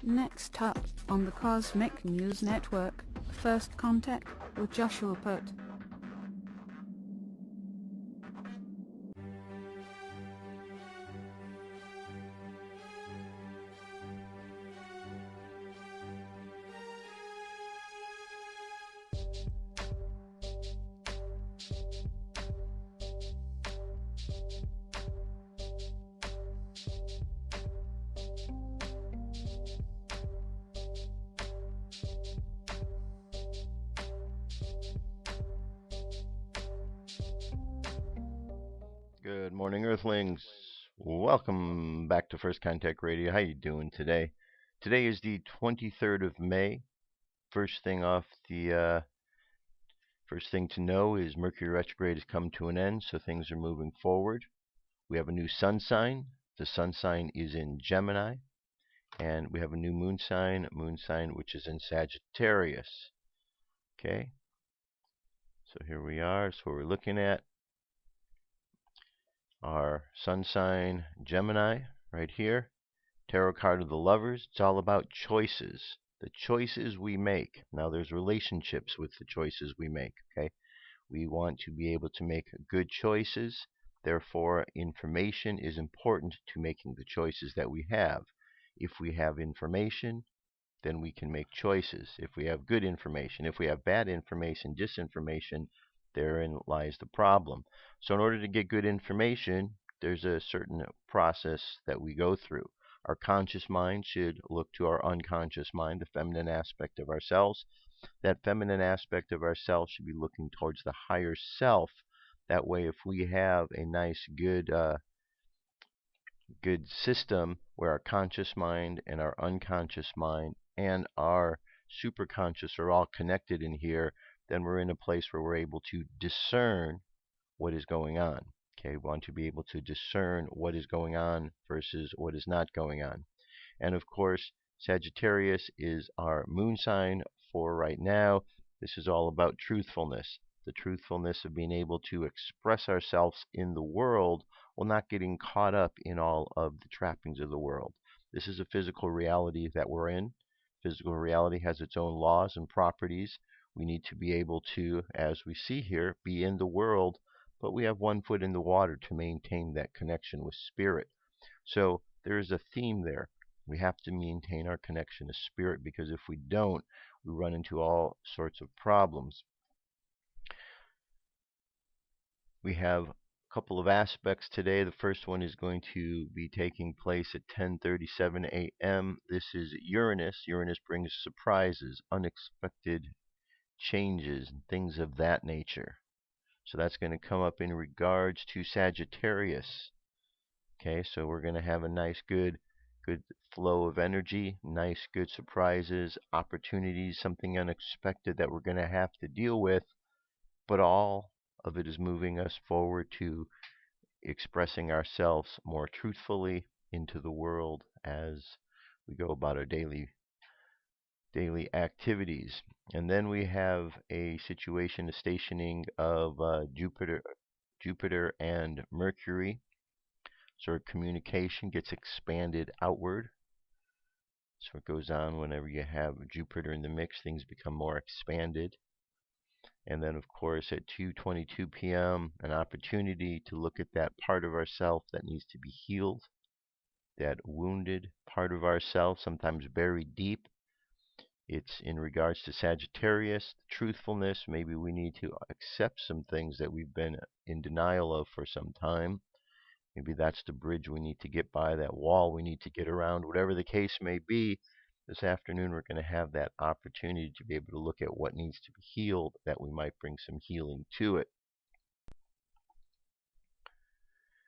Next up on the Cosmic News Network, First Contact with Joshua Put. Good morning, Earthlings. Welcome back to First Contact Radio. How you doing today? Today is the 23rd of May. First thing to know is Mercury retrograde has come to an end, so things are moving forward. We have a new sun sign. The sun sign is in Gemini, and we have a new moon sign which is in Sagittarius. Okay. So here we are. So we're looking at our sun sign Gemini right here. Tarot card of the Lovers. It's all about choices. The choices we make. Now there's relationships with the choices we make. Okay, we want to be able to make good choices. Therefore, information is important to making the choices that we have. If we have information, then we can make choices. If we have good information, if we have bad information, disinformation, therein lies the problem. So in order to get good information, there's a certain process that we go through. Our conscious mind should look to our unconscious mind, the feminine aspect of ourselves. That feminine aspect of ourselves should be looking towards the higher self. That way, if we have a nice, good system where our conscious mind and our unconscious mind and our superconscious are all connected in here, then we're in a place where we're able to discern what is going on. Okay, we want to be able to discern what is going on versus what is not going on. And of course, Sagittarius is our moon sign for right now. This is all about truthfulness. The truthfulness of being able to express ourselves in the world while not getting caught up in all of the trappings of the world. This is a physical reality that we're in. Physical reality has its own laws and properties. We need to be able to, as we see here, be in the world, but we have one foot in the water to maintain that connection with spirit. So there is a theme there. We have to maintain our connection to spirit, because if we don't, we run into all sorts of problems. We have a couple of aspects today. The first one is going to be taking place at 10:37 a.m. This is Uranus. Uranus brings surprises, unexpected changes, and things of that nature. So that's going to come up in regards to Sagittarius. Okay, so we're going to have a nice, good flow of energy, nice, good surprises, opportunities, something unexpected that we're going to have to deal with, but all of it is moving us forward to expressing ourselves more truthfully into the world as we go about our daily activities. And then we have a situation, a stationing of Jupiter and Mercury. So our communication gets expanded outward. So it goes on whenever you have Jupiter in the mix, things become more expanded. And then, of course, at 2:22 p.m., an opportunity to look at that part of ourself that needs to be healed, that wounded part of ourself, sometimes buried deep. It's in regards to Sagittarius, truthfulness. Maybe we need to accept some things that we've been in denial of for some time. Maybe that's the bridge we need to get by, that wall we need to get around. Whatever the case may be, this afternoon we're going to have that opportunity to be able to look at what needs to be healed, that we might bring some healing to it.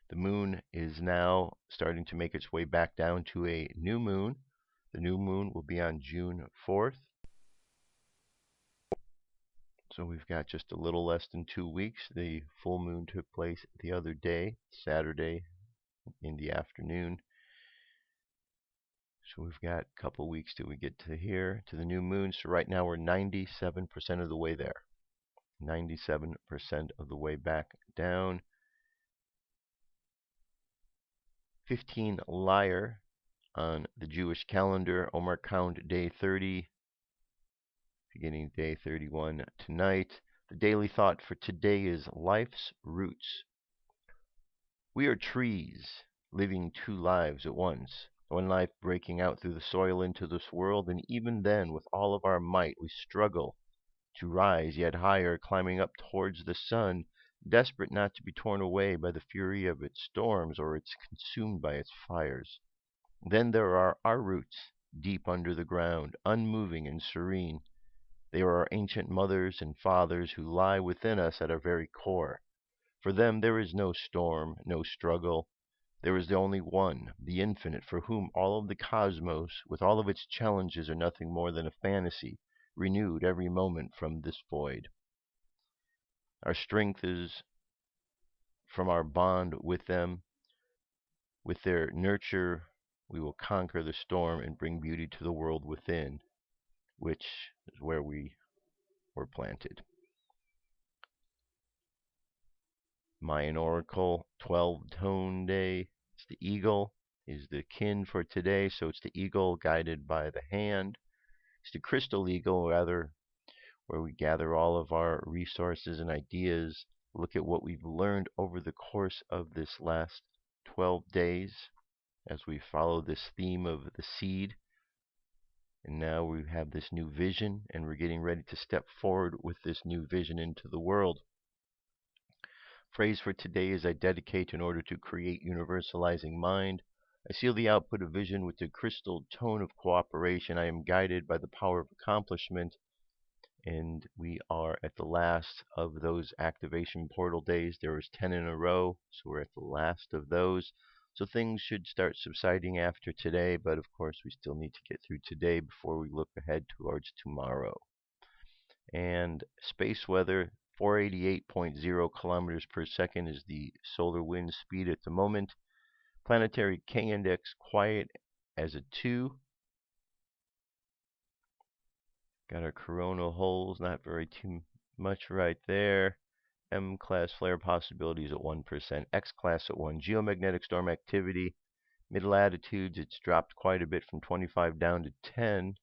The moon is now starting to make its way back down to a new moon. The new moon will be on June 4th. So we've got just a little less than 2 weeks. The full moon took place the other day, Saturday in the afternoon. So we've got a couple weeks till we get to here, to the new moon. So right now we're 97% of the way there. 97% of the way back down. 15 Liar on the Jewish calendar. Omer count day 30, beginning day 31 tonight. The daily thought for today is life's roots. We are trees, living two lives at once. One life breaking out through the soil into this world, and even then, with all of our might, we struggle to rise yet higher, climbing up towards the sun, desperate not to be torn away by the fury of its storms or it's consumed by its fires. Then there are our roots, deep under the ground, unmoving and serene. They are our ancient mothers and fathers who lie within us at our very core. For them there is no storm, no struggle. There is the only one, the infinite, for whom all of the cosmos, with all of its challenges, are nothing more than a fantasy, renewed every moment from this void. Our strength is from our bond with them. With their nurture, we will conquer the storm and bring beauty to the world within, which is where we were planted. Mayan Oracle, 12-tone day. It's the eagle is the kin for today, so it's the eagle guided by the hand. It's the crystal eagle, rather, where we gather all of our resources and ideas, look at what we've learned over the course of this last 12 days as we follow this theme of the seed. And now we have this new vision, and we're getting ready to step forward with this new vision into the world. Phrase for today is I dedicate in order to create universalizing mind. I seal the output of vision with the crystal tone of cooperation. I am guided by the power of accomplishment. And we are at the last of those activation portal days. There was 10 in a row, so we're at the last of those. So things should start subsiding after today, but of course we still need to get through today before we look ahead towards tomorrow. And space weather, 488.0 kilometers per second is the solar wind speed at the moment. Planetary K-index quiet as a 2. Got our coronal holes, not very too much right there. M-class flare possibilities at 1%. X-class at 1. Geomagnetic storm activity. Mid-latitudes, it's dropped quite a bit from 25 down to 10.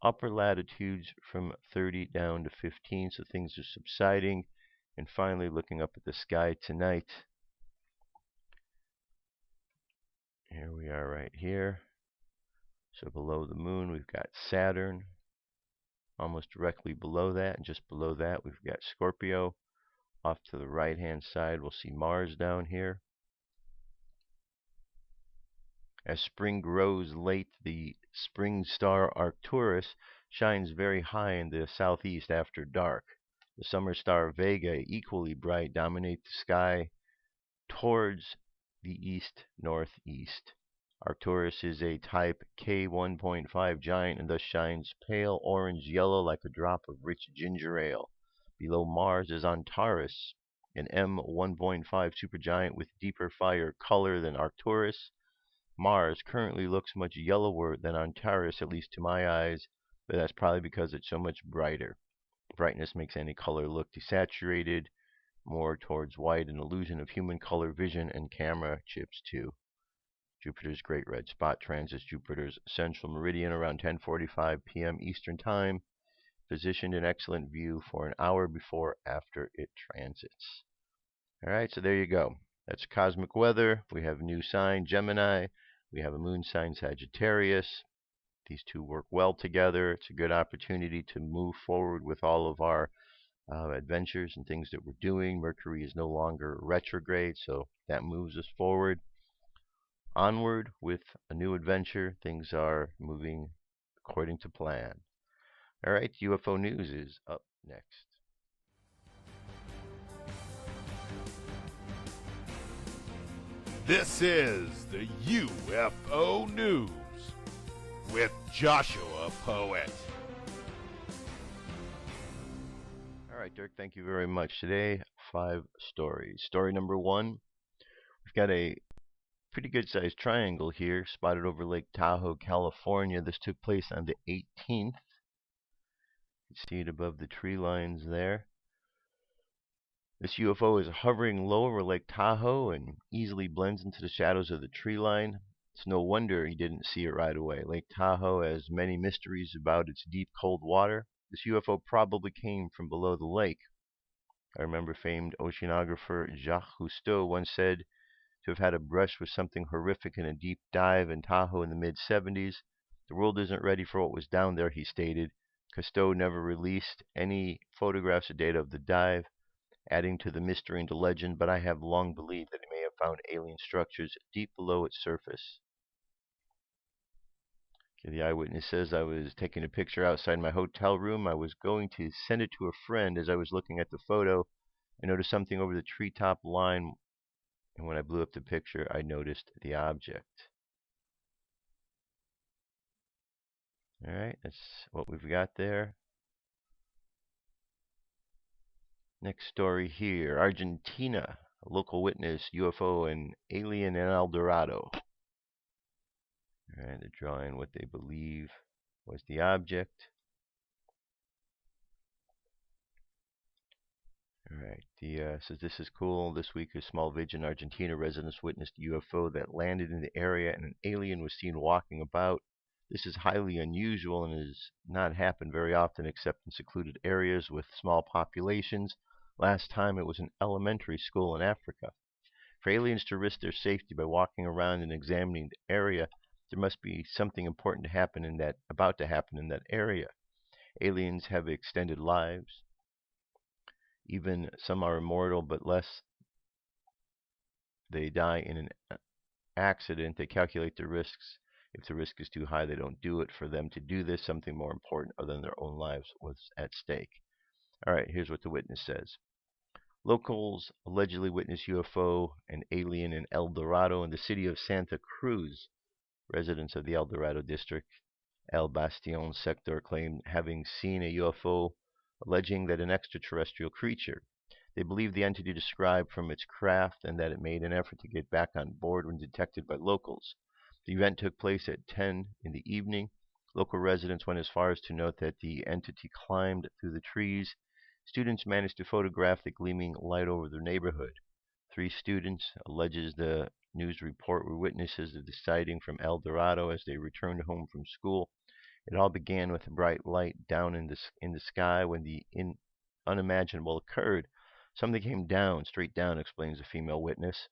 Upper latitudes from 30 down to 15, so things are subsiding. And finally, looking up at the sky tonight. Here we are right here. So below the moon, we've got Saturn. Almost directly below that, and just below that, we've got Scorpio. Off to the right-hand side, we'll see Mars down here. As spring grows late, the spring star Arcturus shines very high in the southeast after dark. The summer star Vega, equally bright, dominates the sky towards the east-northeast. Arcturus is a type K1.5 giant and thus shines pale orange-yellow like a drop of rich ginger ale. Below Mars is Antares, an M1.5 supergiant with deeper fire color than Arcturus. Mars currently looks much yellower than Antares, at least to my eyes, but that's probably because it's so much brighter. Brightness makes any color look desaturated, more towards white, an illusion of human color vision and camera chips too. Jupiter's Great Red Spot transits Jupiter's central meridian around 10:45 p.m. Eastern Time, positioned in excellent view for an hour before after it transits. All right, so there you go. That's cosmic weather. We have a new sign, Gemini. We have a moon sign, Sagittarius. These two work well together. It's a good opportunity to move forward with all of our adventures and things that we're doing. Mercury is no longer retrograde, so that moves us forward. Onward with a new adventure. Things are moving according to plan. All right, UFO News is up next. This is the UFO News with Joshua Poet. All right, Dirk, thank you very much. Today, 5 stories. Story number 1, we've got a pretty good-sized triangle here, spotted over Lake Tahoe, California. This took place on the 18th. You can see it above the tree lines there. This UFO is hovering low over Lake Tahoe and easily blends into the shadows of the tree line. It's no wonder he didn't see it right away. Lake Tahoe has many mysteries about its deep, cold water. This UFO probably came from below the lake. I remember famed oceanographer Jacques Cousteau once said to have had a brush with something horrific in a deep dive in Tahoe in the mid-70s. The world isn't ready for what was down there, he stated. Cousteau never released any photographs or data of the dive, adding to the mystery and the legend, but I have long believed that he may have found alien structures deep below its surface. Okay, the eyewitness says, I was taking a picture outside my hotel room. I was going to send it to a friend. As I was looking at the photo, I noticed something over the treetop line, and when I blew up the picture, I noticed the object. All right, that's what we've got there. Next story here, Argentina. A local witness, UFO and alien in El Dorado. All right, they're drawing what they believe was the object. All right, says this is cool. This week, a small village in Argentina, residents witnessed a UFO that landed in the area, and an alien was seen walking about. This is highly unusual and has not happened very often except in secluded areas with small populations. Last time it was an elementary school in Africa. For aliens to risk their safety by walking around and examining the area, there must be something important about to happen in that area. Aliens have extended lives. Even some are immortal, but less they die in an accident. They calculate the risks. If the risk is too high, they don't do it. For them to do this, something more important other than their own lives was at stake. All right, here's what the witness says. Locals allegedly witnessed UFO and alien in El Dorado in the city of Santa Cruz. Residents of the El Dorado district, El Bastion sector, claimed having seen a UFO, alleging that an extraterrestrial creature. They believe the entity described from its craft and that it made an effort to get back on board when detected by locals. The event took place at 10 in the evening. Local residents went as far as to note that the entity climbed through the trees. Students managed to photograph the gleaming light over their neighborhood. 3 students, alleges the news report, were witnesses of the sighting from El Dorado as they returned home from school. It all began with a bright light down in the sky when the unimaginable occurred. Something came down, straight down, explains a female witness.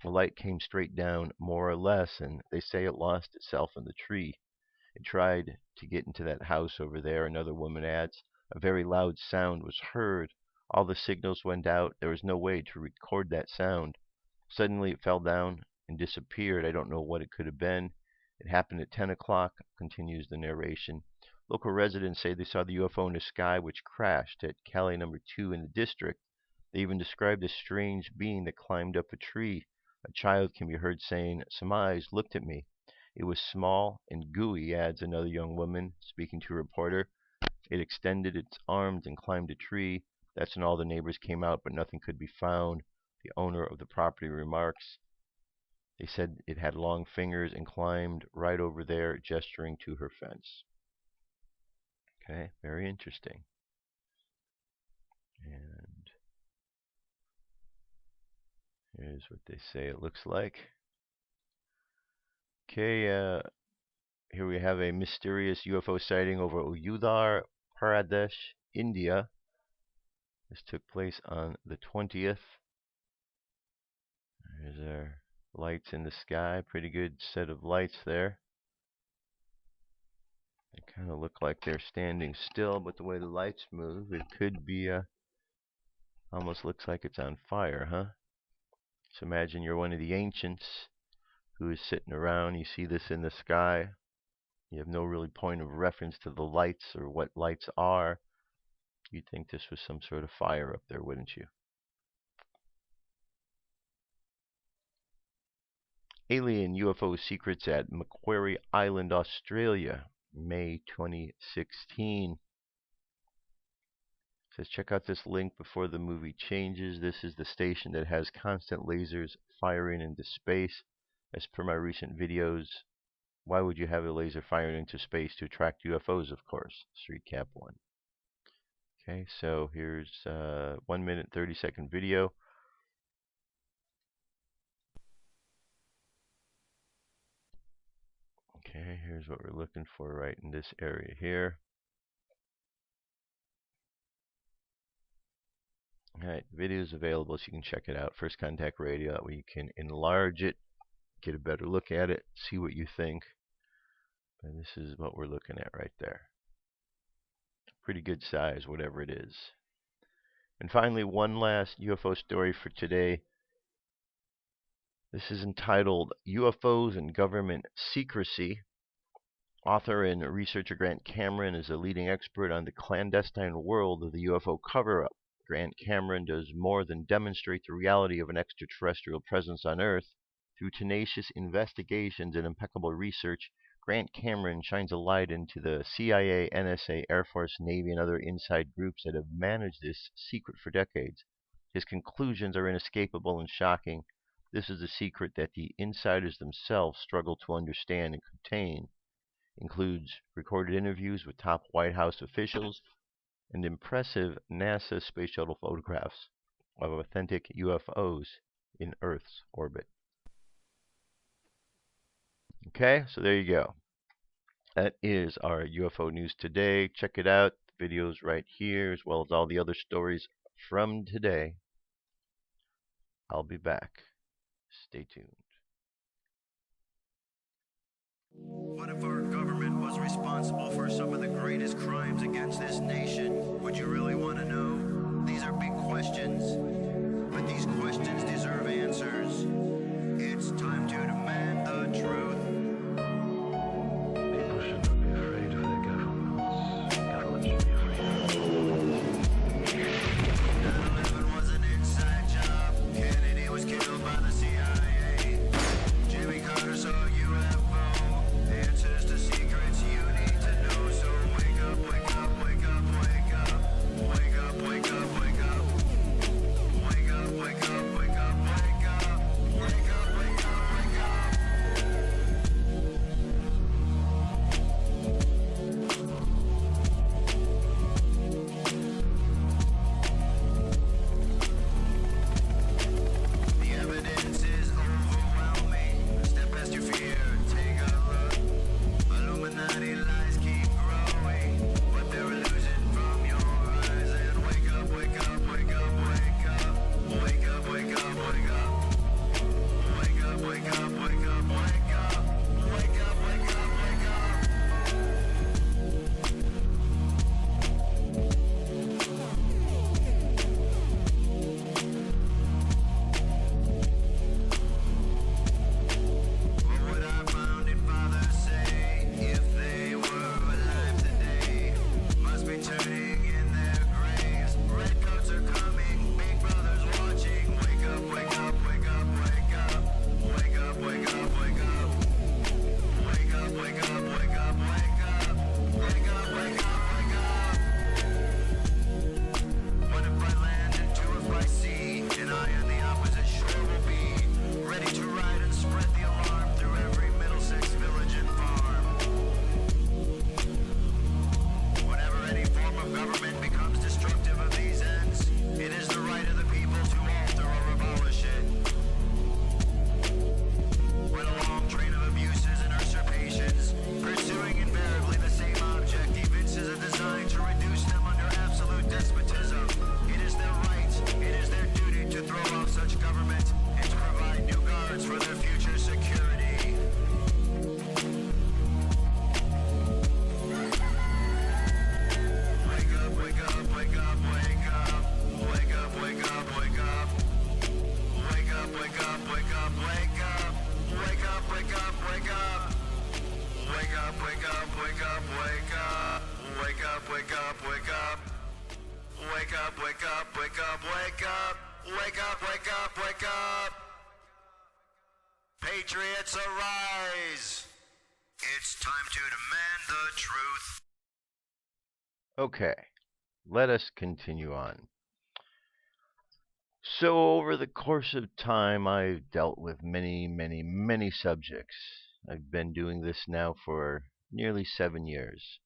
The light came straight down, more or less, and they say it lost itself in the tree. It tried to get into that house over there, another woman adds. A very loud sound was heard. All the signals went out. There was no way to record that sound. Suddenly it fell down and disappeared. I don't know what it could have been. It happened at 10 o'clock, continues the narration. Local residents say they saw the UFO in the sky, which crashed at Cali number 2 in the district. They even described a strange being that climbed up a tree. A child can be heard saying, "Some eyes looked at me." It was small and gooey, adds another young woman, speaking to a reporter. It extended its arms and climbed a tree. That's when all the neighbors came out, but nothing could be found. The owner of the property remarks, they said it had long fingers and climbed right over there, gesturing to her fence. Okay, very interesting. And here's what they say it looks like. Okay, here we have a mysterious UFO sighting over Uttar Pradesh, India. This took place on the 20th. There's our lights in the sky. Pretty good set of lights there. They kind of look like they're standing still, but the way the lights move, it could be, almost looks like it's on fire, huh? So imagine you're one of the ancients who is sitting around. You see this in the sky. You have no really point of reference to the lights or what lights are. You'd think this was some sort of fire up there, wouldn't you? Alien UFO secrets at Macquarie Island, Australia, May 2016. It says, check out this link before the movie changes. This is the station that has constant lasers firing into space. As per my recent videos, why would you have a laser firing into space? To attract UFOs, of course. Street Cap 1. Okay, so here's 1 minute 30-second video. Okay, here's what we're looking for right in this area here. Alright, the video is available so you can check it out. First Contact Radio, that way you can enlarge it, get a better look at it, see what you think. And this is what we're looking at right there. Pretty good size, whatever it is. And finally, one last UFO story for today. This is entitled UFOs and Government Secrecy. Author and researcher Grant Cameron is a leading expert on the clandestine world of the UFO cover-up. Grant Cameron does more than demonstrate the reality of an extraterrestrial presence on Earth. Through tenacious investigations and impeccable research, Grant Cameron shines a light into the CIA, NSA, Air Force, Navy, and other inside groups that have managed this secret for decades. His conclusions are inescapable and shocking. This is a secret that the insiders themselves struggle to understand and contain. Includes recorded interviews with top White House officials and impressive NASA space shuttle photographs of authentic UFOs in Earth's orbit. Okay, so there you go. That is our UFO news today. Check it out. The video's right here, as well as all the other stories from today. I'll be back. Stay tuned. What if our government was responsible for some of the greatest crimes against this nation? Would you really want to know? These are big questions, but these questions deserve answers. It's time to demand the truth. People should not be afraid of their governments. Governments should be afraid of them. 9/11 was an inside job. Kennedy was killed by the CIA. Jimmy Carter saw UFO. Answers to secrets you need to know. So wake up, wake up, wake up, wake up. Wake up, wake up, wake up. Wake up, wake up, wake up, wake up. Wake up, wake up, wake up. The evidence is overwhelming. Step past your fear, take a look. Illuminati lies keep growing, but they're illusion from your eyes. And wake up, wake up, wake up, wake up. Wake up, wake up, wake up. Wake up, wake up, wake up, wake up. Wake up, wake up, wake up. What would our founding fathers say if they were alive today? Must be turning in their graves. Redcoats are coming, big brothers watching. Wake up, wake up, wake up, wake up. Wake up, wake up, wake up. Wake up, wake up, wake up, wake up. Wake up, wake up, wake up. What if I land and two if I see? And I on the opposite shore will be ready to ride and spread the alarm through every Middlesex village and farm. Whenever any form of government becomes destructive of these ends, it is the right of the people to alter or abolish it. When a long train of abuses and usurpations, pursuing invariably the same object, evinces a design to reduce them under absolute despotism, it is their right, it is their duty to throw off such government and to provide new guards for their future security. Wake up, wake up, wake up, wake up. Wake up, wake up, wake up. Wake up, wake up, wake up, wake up. Wake up, wake up, wake up. Wake up, wake up, wake up, wake up. Wake up, wake up, wake up. Wake up, wake up, wake up, wake up. Wake up, wake up, wake up. Patriots arise. It's time to demand the truth. Okay, let us continue on. So, over the course of time, I've dealt with many subjects. I've been doing this now for nearly 7 years,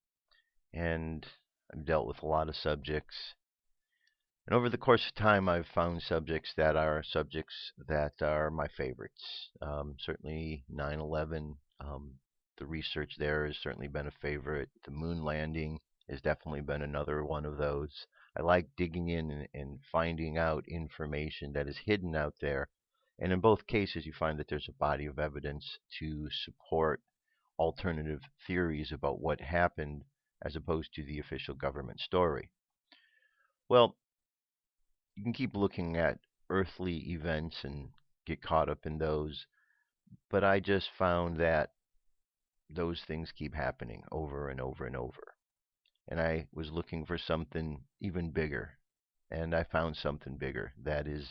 and I've dealt with a lot of subjects. And over the course of time, I've found subjects that are my favorites. Certainly 9/11, The research there has certainly been a favorite. The moon landing has definitely been another one of those. I like digging in and finding out information that is hidden out there. And in both cases, you find that there's a body of evidence to support alternative theories about what happened as opposed to the official government story. Well, you can keep looking at earthly events and get caught up in those, but I just found that those things keep happening over and over and over. And I was looking for something even bigger, and I found something bigger. That is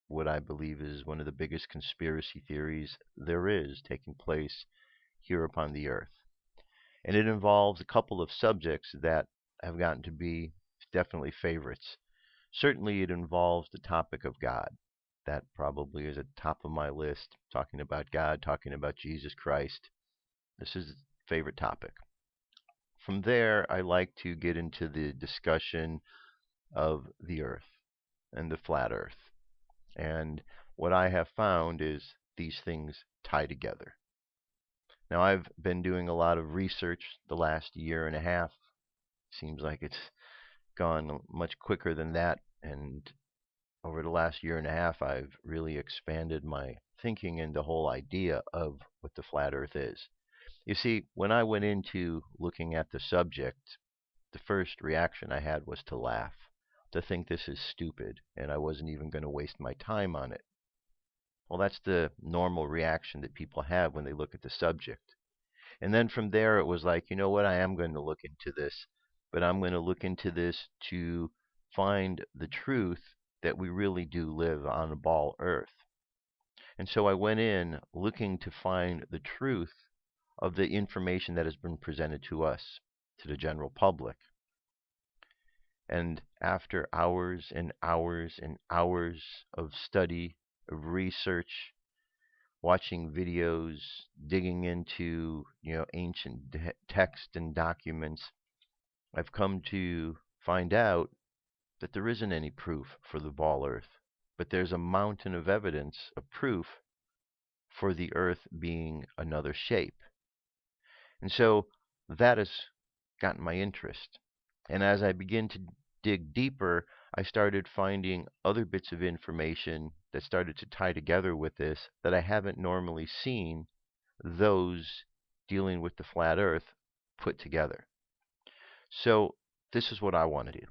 what I believe is one of the biggest conspiracy theories there is taking place here upon the earth. And it involves a couple of subjects that have gotten to be definitely favorites. Certainly, it involves the topic of God. That probably is at the top of my list. Talking about God, talking about Jesus Christ. This is a favorite topic. From there, I like to get into the discussion of the Earth and the flat Earth. And what I have found is these things tie together. Now, I've been doing a lot of research the last year and a half. Seems like it's gone much quicker than that. And over the last year and a half, I've really expanded my thinking and the whole idea of what the flat Earth is. You see, when I went into looking at the subject, the first reaction I had was to laugh, to think this is stupid, and I wasn't even going to waste my time on it. Well, that's the normal reaction that people have when they look at the subject. And then from there, it was like, you know what, I am going to look into this, but I'm going to look into this to find the truth that we really do live on a ball Earth. And so I went in looking to find the truth of the information that has been presented to us, to the general public. And after hours and hours and hours of study, of research, watching videos, digging into ancient text and documents, I've come to find out that there isn't any proof for the ball Earth, but there's a mountain of evidence, of proof for the Earth being another shape. And so that has gotten my interest. And as I begin to dig deeper, I started finding other bits of information that started to tie together with this that I haven't normally seen those dealing with the flat Earth put together. So this is what I want to do.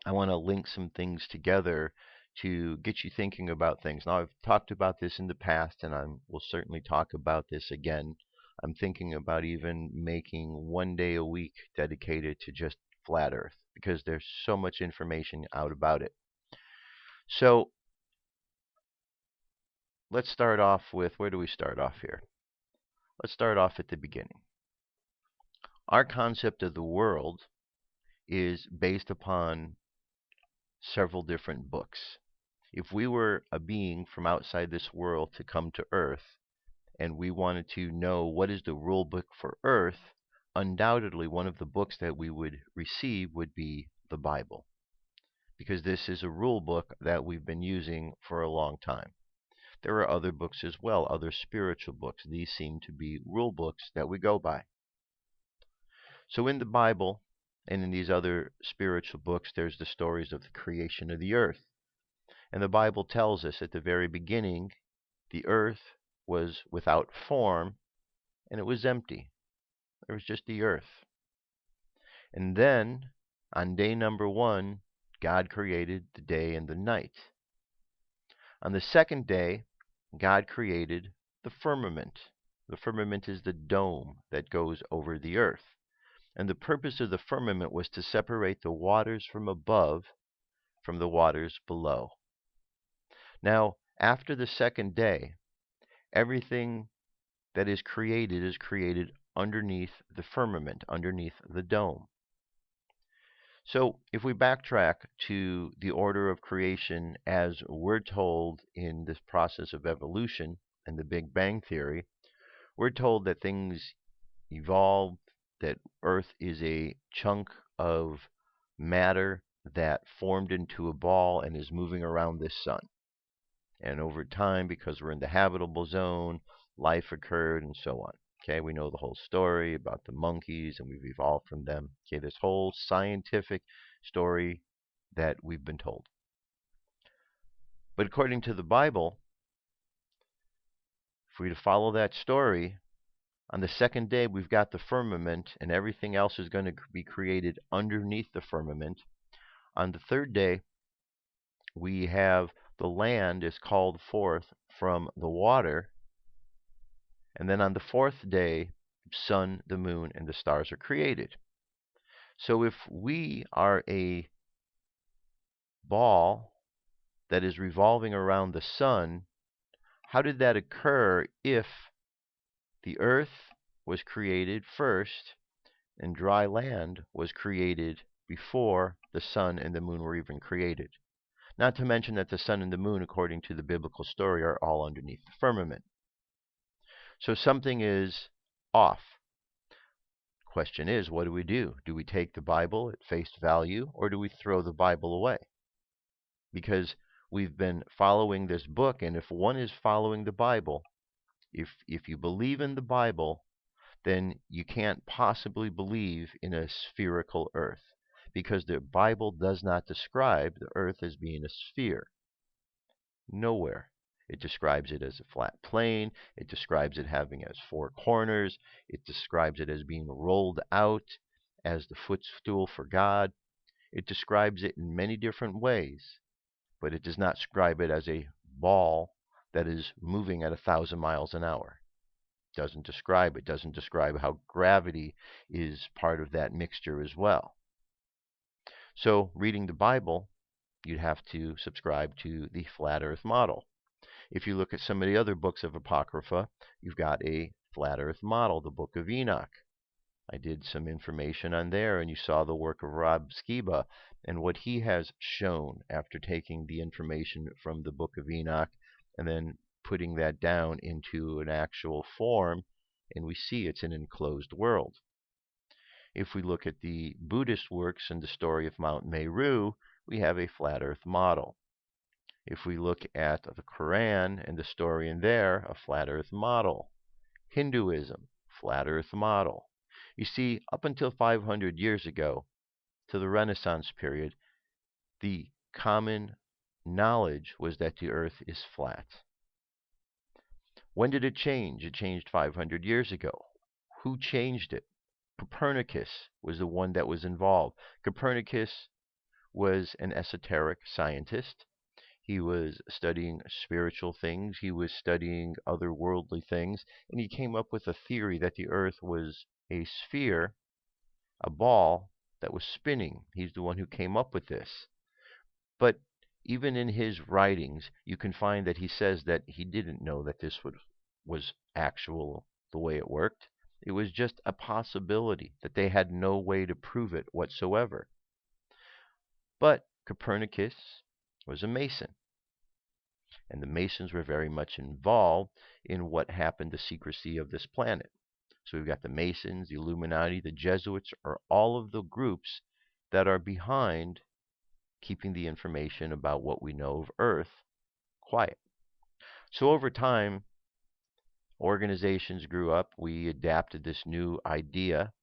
I want to link some things together to get you thinking about things. Now, I've talked about this in the past, and I will certainly talk about this again. I'm thinking about even making one day a week dedicated to just flat Earth, because there's so much information out about it. So let's start off with, where do we start off here? Let's start off at the beginning. Our concept of the world is based upon several different books. If we were a being from outside this world to come to Earth, and we wanted to know what is the rule book for Earth, undoubtedly one of the books that we would receive would be the Bible, because this is a rule book that we've been using for a long time. There are other books as well, other spiritual books. These seem to be rule books that we go by. So in the Bible and in these other spiritual books, there's the stories of the creation of the earth. And the Bible tells us at the very beginning, the earth was without form and it was empty. There was just the earth. And then, on day number 1, God created the day and the night. On the second day, God created the firmament. The firmament is the dome that goes over the earth. And the purpose of the firmament was to separate the waters from above from the waters below. Now, after the second day, everything that is created underneath the firmament, underneath the dome. So if we backtrack to the order of creation as we're told in this process of evolution and the Big Bang Theory, we're told that things evolved, that Earth is a chunk of matter that formed into a ball and is moving around this sun. And over time, because we're in the habitable zone, life occurred and so on. Okay, we know the whole story about the monkeys and we've evolved from them. Okay, this whole scientific story that we've been told. But according to the Bible, if we to follow that story, on the second day we've got the firmament and everything else is going to be created underneath the firmament. On the third day, we have the land is called forth from the water. And then on the fourth day, sun, the moon, and the stars are created. So if we are a ball that is revolving around the sun, how did that occur if the earth was created first and dry land was created before the sun and the moon were even created? Not to mention that the sun and the moon, according to the biblical story, are all underneath the firmament. So something is off. Question is, what do we do? Do we take the Bible at face value, or do we throw the Bible away? Because we've been following this book, and if one is following the Bible, if you believe in the Bible, then you can't possibly believe in a spherical earth, because the Bible does not describe the earth as being a sphere. Nowhere. It describes it as a flat plane. It describes it having as four corners. It describes it as being rolled out as the footstool for God. It describes it in many different ways, but it does not describe it as a ball that is moving at 1,000 miles an hour. It doesn't describe it. Doesn't describe how gravity is part of that mixture as well. So reading the Bible, you'd have to subscribe to the flat earth model. If you look at some of the other books of Apocrypha, you've got a flat earth model, the Book of Enoch. I did some information on there, and you saw the work of Rob Skiba and what he has shown after taking the information from the Book of Enoch and then putting that down into an actual form, and we see it's an enclosed world. If we look at the Buddhist works and the story of Mount Meru, we have a flat earth model. If we look at the Quran and the story in there, a flat earth model. Hinduism, flat earth model. You see, up until 500 years ago, to the Renaissance period, the common knowledge was that the earth is flat. When did it change? It changed 500 years ago. Who changed it? Copernicus was the one that was involved. Copernicus was an esoteric scientist. He was studying spiritual things. He was studying otherworldly things. And he came up with a theory that the earth was a sphere, a ball that was spinning. He's the one who came up with this. But even in his writings, you can find that he says that he didn't know that this was actual the way it worked. It was just a possibility, that they had no way to prove it whatsoever. But Copernicus was a Mason. And the Masons were very much involved in what happened, the secrecy of this planet. So we've got the Masons, the Illuminati, the Jesuits, are all of the groups that are behind keeping the information about what we know of Earth quiet. So over time, organizations grew up. We adapted this new idea,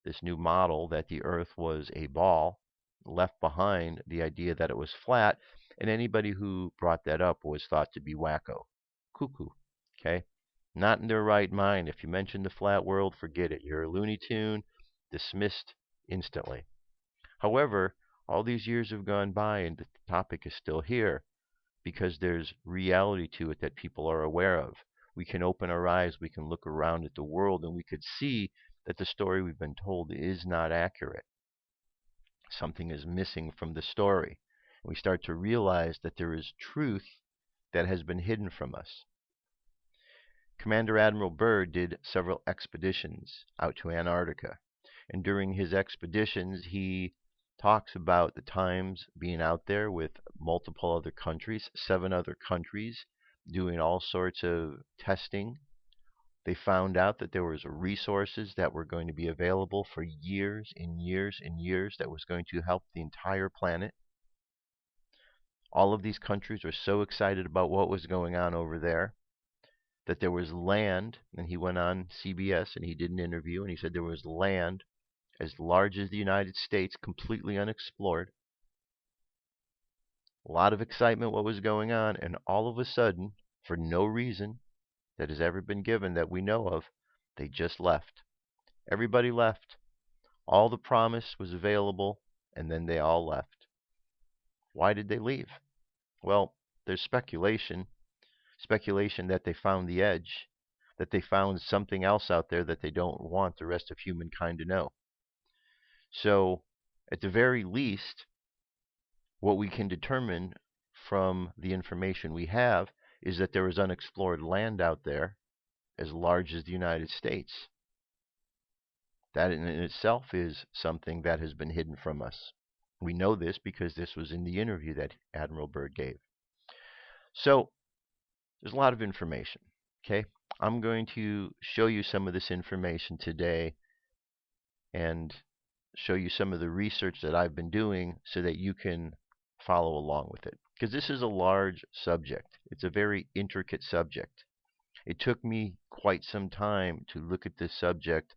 this new model that the Earth was a ball, left behind the idea that it was flat, and anybody who brought that up was thought to be wacko, cuckoo, okay? Not in their right mind. If you mention the flat world, forget it. You're a Looney Tune, dismissed instantly. However, all these years have gone by and the topic is still here because there's reality to it that people are aware of. We can open our eyes, we can look around at the world, and we could see that the story we've been told is not accurate. Something is missing from the story. We start to realize that there is truth that has been hidden from us. Commander Admiral Byrd did several expeditions out to Antarctica. And during his expeditions, he talks about the times being out there with multiple other countries, 7 other countries, doing all sorts of testing. They found out that there was resources that were going to be available for years and years and years that was going to help the entire planet. All of these countries were so excited about what was going on over there that there was land, and he went on CBS and he did an interview and he said there was land as large as the United States, completely unexplored. A lot of excitement what was going on, and all of a sudden, for no reason that has ever been given that we know of, they just left. Everybody left. All the promise was available, and then they all left. Why did they leave? Well, there's speculation that they found the edge, that they found something else out there that they don't want the rest of humankind to know. So, at the very least, what we can determine from the information we have is that there is unexplored land out there as large as the United States. That in itself is something that has been hidden from us. We know this because this was in the interview that Admiral Byrd gave. So, there's a lot of information. Okay, I'm going to show you some of this information today and show you some of the research that I've been doing so that you can follow along with it. Because this is a large subject. It's a very intricate subject. It took me quite some time to look at this subject,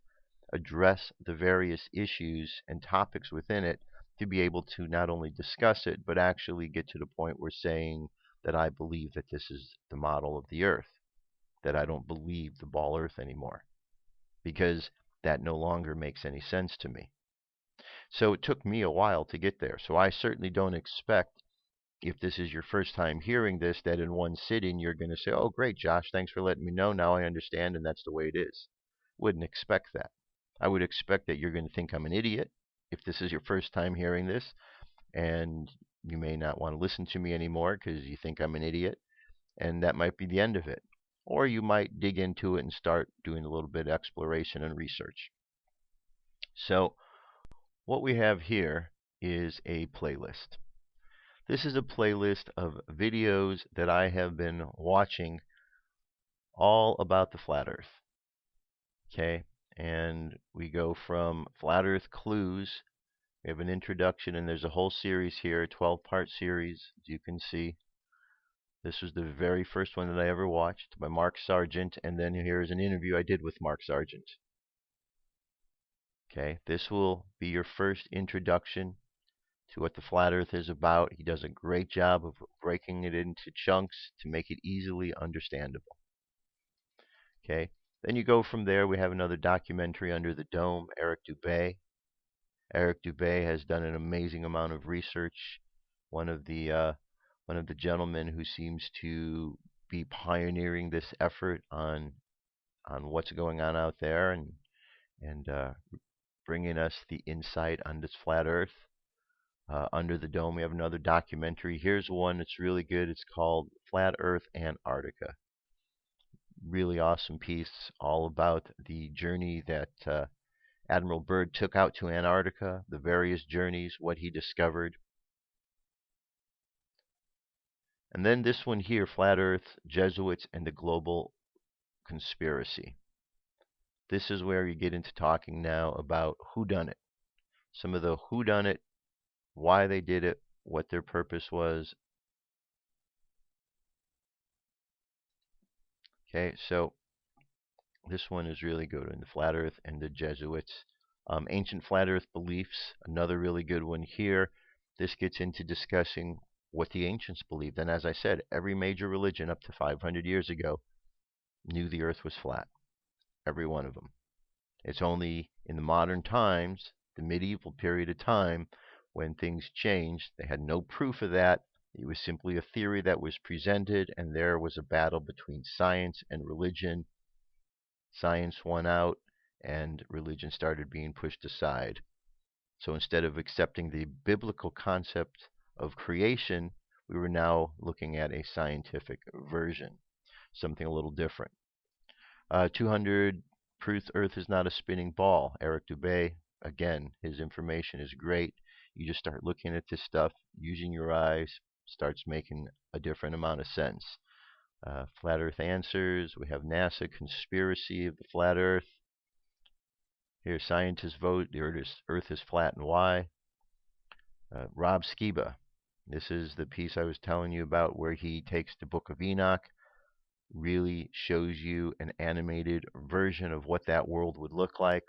address the various issues and topics within it, to be able to not only discuss it, but actually get to the point where saying that I believe that this is the model of the Earth, that I don't believe the ball Earth anymore, because that no longer makes any sense to me. So it took me a while to get there. So I certainly don't expect, if this is your first time hearing this, that in one sitting you're going to say, oh, great, Josh, thanks for letting me know. Now I understand, and that's the way it is. Wouldn't expect that. I would expect that you're going to think I'm an idiot if this is your first time hearing this, and you may not want to listen to me anymore because you think I'm an idiot, and that might be the end of it. Or you might dig into it and start doing a little bit of exploration and research. So what we have here is a playlist. This is a playlist of videos that I have been watching all about the flat Earth. Okay, and we go from Flat Earth Clues. We have an introduction, and there's a whole series here, a 12-part series, as you can see. This was the very first one that I ever watched by Mark Sargent, and then here's an interview I did with Mark Sargent. Okay, this will be your first introduction to what the flat Earth is about. He does a great job of breaking it into chunks to make it easily understandable. Okay, then you go from there. We have another documentary, Under the Dome, Eric Dubay. Eric Dubay has done an amazing amount of research. One of the gentlemen who seems to be pioneering this effort on what's going on out there, and bringing us the insight on this flat Earth. Under the Dome, we have another documentary. Here's one that's really good. It's called Flat Earth Antarctica. Really awesome piece, all about the journey that Admiral Byrd took out to Antarctica, the various journeys, what he discovered. And then this one here, Flat Earth, Jesuits, and the Global Conspiracy. This is where you get into talking now about whodunit. Some of the whodunit, why they did it, what their purpose was. Okay, so this one is really good in the Flat Earth and the Jesuits. Ancient Flat Earth Beliefs, another really good one here. This gets into discussing what the ancients believed. And as I said, every major religion up to 500 years ago knew the Earth was flat. Every one of them. It's only in the modern times, the medieval period of time, when things changed. They had no proof of that. It was simply a theory that was presented, and there was a battle between science and religion. Science won out, and religion started being pushed aside. So instead of accepting the biblical concept of creation, we were now looking at a scientific version, something a little different. 200 Proof Earth is not a spinning ball. Eric Dubay, again, his information is great. You just start looking at this stuff, using your eyes, starts making a different amount of sense. Flat Earth Answers. We have NASA Conspiracy of the Flat Earth. Here, scientists vote. The Earth is flat and why. Rob Skiba. This is the piece I was telling you about where he takes the Book of Enoch, really shows you an animated version of what that world would look like,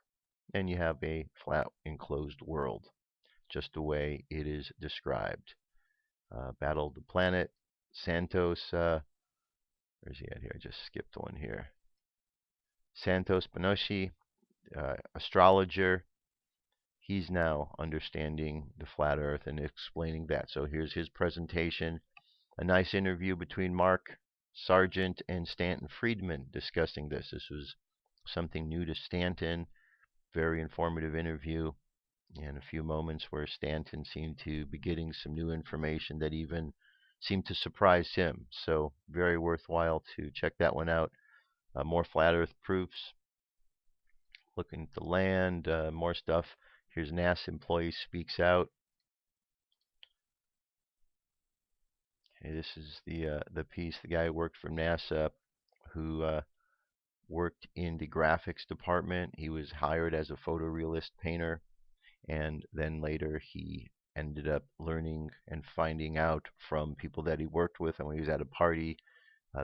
and you have a flat enclosed world, just the way it is described. Battle of the Planet, Santos, where's he at here? I just skipped one here. Santos Benoshi, astrologer, he's now understanding the flat earth and explaining that. So here's his presentation. A nice interview between Mark Sargent and Stanton Friedman discussing this. This was something new to Stanton. Very informative interview. And a few moments where Stanton seemed to be getting some new information that even seemed to surprise him. So very worthwhile to check that one out. More flat earth proofs. Looking at the land, more stuff. Here's NASA employee speaks out. Okay, this is the piece. The guy who worked for NASA, who worked in the graphics department. He was hired as a photorealist painter, and then later he ended up learning and finding out from people that he worked with. And when he was at a party,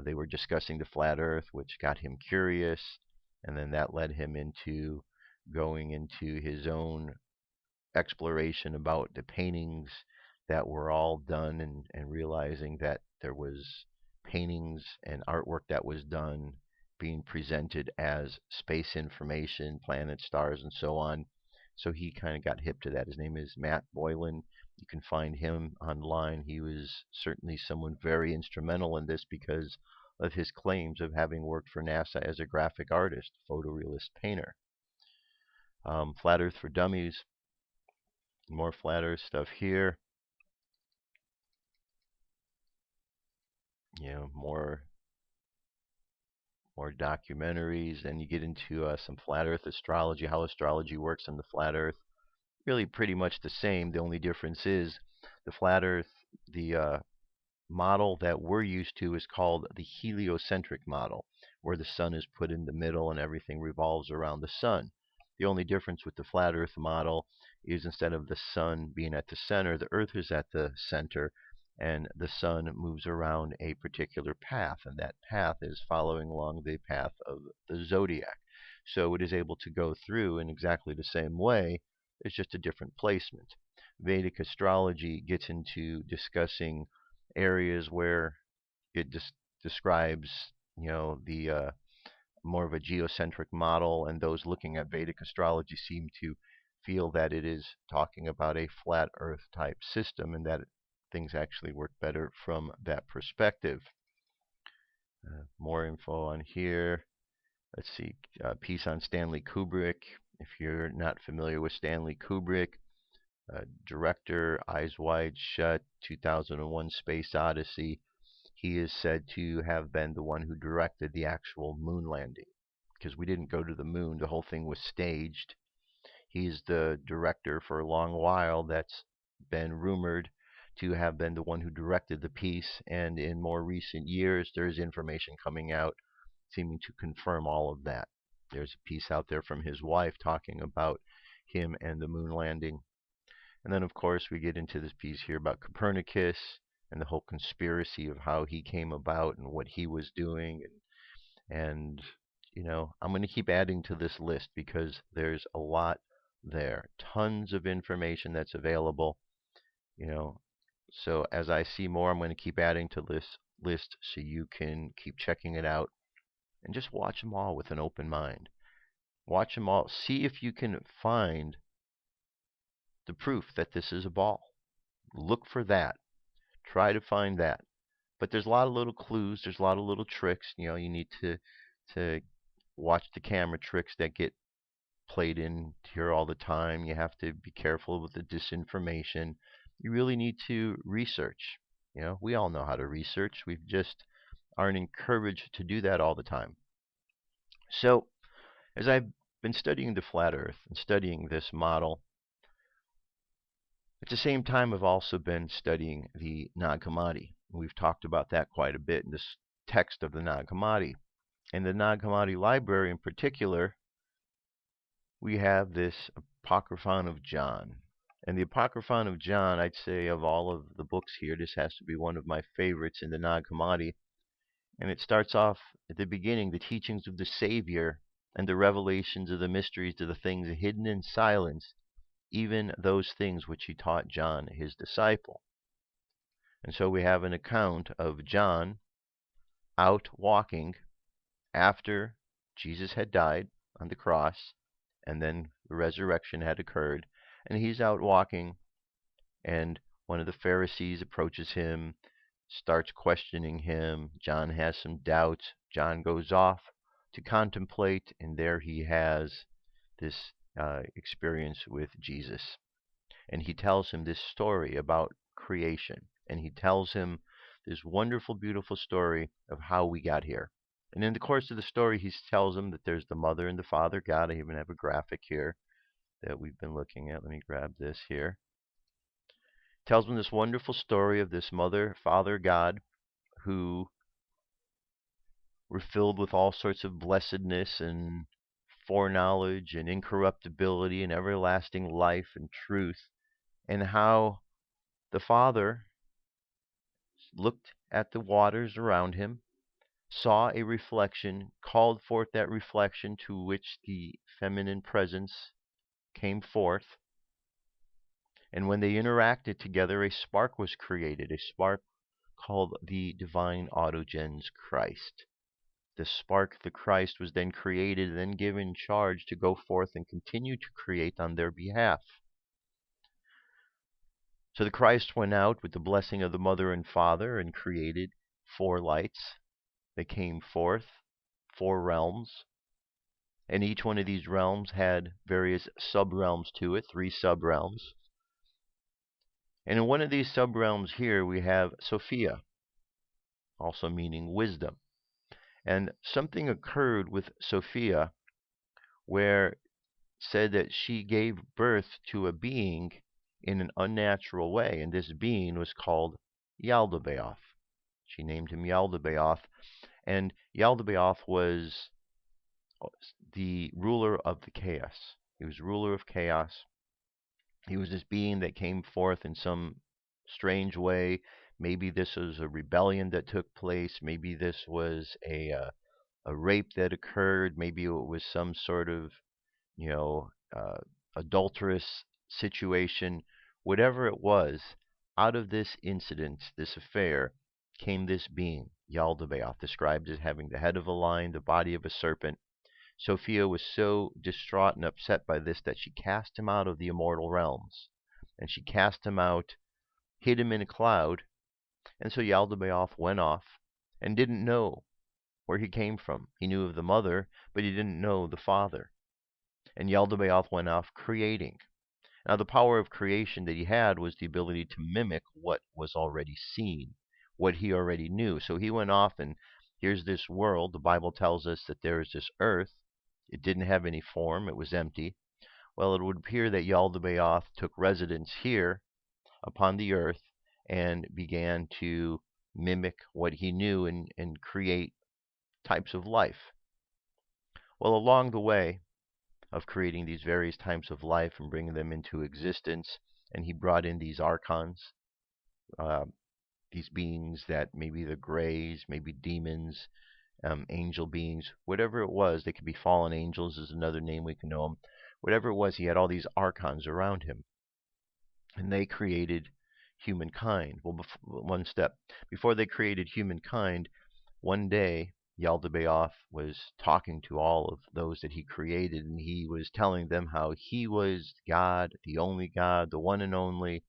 they were discussing the flat Earth, which got him curious, and then that led him into going into his own exploration about the paintings that were all done, and realizing that there was paintings and artwork that was done being presented as space information, planets, stars, and so on. So he kind of got hip to that. His name is Matt Boylan. You can find him online. He was certainly someone very instrumental in this because of his claims of having worked for NASA as a graphic artist, photorealist painter. Flat Earth for Dummies. More flat Earth stuff here. You know, more documentaries, and you get into some flat Earth astrology, how astrology works on the flat Earth. Really, pretty much the same. The only difference is the flat Earth, the model that we're used to is called the heliocentric model, where the sun is put in the middle and everything revolves around the sun. The only difference with the flat Earth model is instead of the sun being at the center, the Earth is at the center, and the sun moves around a particular path, and that path is following along the path of the zodiac. So it is able to go through in exactly the same way. It's just a different placement. Vedic astrology gets into discussing areas where it describes, you know, the more of a geocentric model, and those looking at Vedic astrology seem to feel that it is talking about a flat Earth type system, and that things actually work better from that perspective. More info on here. Let's see, piece on Stanley Kubrick. If you're not familiar with Stanley Kubrick, director, Eyes Wide Shut, 2001 Space Odyssey, he is said to have been the one who directed the actual moon landing, because we didn't go to the moon. The whole thing was staged. He's the director for a long while that's been rumored to have been the one who directed the piece, and in more recent years there's information coming out seeming to confirm all of that. There's a piece out there from his wife talking about him and the moon landing. And then of course we get into this piece here about Copernicus and the whole conspiracy of how he came about and what he was doing, and you know, I'm going to keep adding to this list because there's a lot there. Tons of information that's available, you know. So as I see more, I'm going to keep adding to this list so you can keep checking it out and just watch them all with an open mind. Watch them all. See if you can find the proof that this is a ball. Look for that. Try to find that. But there's a lot of little clues. There's a lot of little tricks. You know, you need to watch the camera tricks that get played in here all the time. You have to be careful with the disinformation. You really need to research. You know, we all know how to research. We just aren't encouraged to do that all the time. So, as I've been studying the flat Earth and studying this model, at the same time I've also been studying the Nag Hammadi. We've talked about that quite a bit in this text of the Nag Hammadi. In the Nag Hammadi library in particular, we have this Apocryphon of John. And the Apocryphon of John, I'd say of all of the books here, this has to be one of my favorites in the Nag Hammadi. And it starts off at the beginning, the teachings of the Savior and the revelations of the mysteries of the things hidden in silence, even those things which he taught John, his disciple. And so we have an account of John out walking after Jesus had died on the cross, and then the resurrection had occurred, and he's out walking, and one of the Pharisees approaches him, starts questioning him. John has some doubts. John goes off to contemplate, and there he has this experience with Jesus. And he tells him this story about creation, and he tells him this wonderful, beautiful story of how we got here. And in the course of the story, he tells him that there's the mother and the father God. I even have a graphic here that we've been looking at. Let me grab this here. Tells him this wonderful story of this mother, father God, who were filled with all sorts of blessedness and foreknowledge and incorruptibility and everlasting life and truth, and how the father looked at the waters around him, saw a reflection, called forth that reflection, to which the feminine presence came forth. And when they interacted together, a spark was created, a spark called the divine autogens Christ. The spark, the Christ, was then created and then given charge to go forth and continue to create on their behalf. So the Christ went out with the blessing of the mother and father and created 4 lights. They came forth, 4 realms, and each one of these realms had various sub-realms to it, 3 sub-realms. And in one of these sub-realms here we have Sophia, also meaning wisdom. And something occurred with Sophia where said that she gave birth to a being in an unnatural way, and this being was called Yaldabaoth. She named him Yaldabaoth, and Yaldabaoth was the ruler of the chaos. He was ruler of chaos. He was this being that came forth in some strange way. Maybe this was a rebellion that took place. Maybe this was a rape that occurred. Maybe it was some sort of, adulterous situation. Whatever it was, out of this incident, this affair, came this being, Yaldabaoth, described as having the head of a lion, the body of a serpent. Sophia was so distraught and upset by this that she cast him out of the immortal realms. And she cast him out, hid him in a cloud. And so Yaldabaoth went off and didn't know where he came from. He knew of the mother, but he didn't know the father. And Yaldabaoth went off creating. Now, the power of creation that he had was the ability to mimic what was already seen, what he already knew. So he went off, and here's this world. The Bible tells us that there is this earth. It didn't have any form. It was empty. Well, it would appear that Yaldabaoth took residence here upon the earth and began to mimic what he knew and create types of life. Well, along the way of creating these various types of life and bringing them into existence, and he brought in these archons, these beings that maybe the grays, maybe demons, angel beings, whatever it was. They could be fallen angels is another name we can know them. Whatever it was, he had all these archons around him, and they created humankind. Well, one step before they created humankind, one day Yaldabaoth was talking to all of those that he created, and he was telling them how he was God, the only God, the one and only,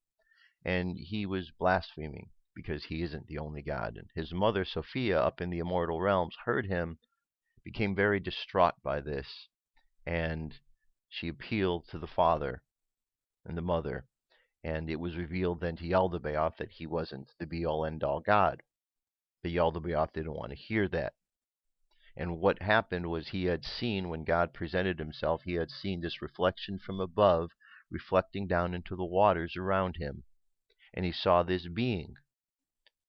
and he was blaspheming because he isn't the only God. And his mother, Sophia, up in the immortal realms, heard him, became very distraught by this, and she appealed to the father and the mother, and it was revealed then to Yaldabaoth that he wasn't the be-all, end-all God. But Yaldabaoth didn't want to hear that. And what happened was he had seen, when God presented himself, he had seen this reflection from above reflecting down into the waters around him. And he saw this being.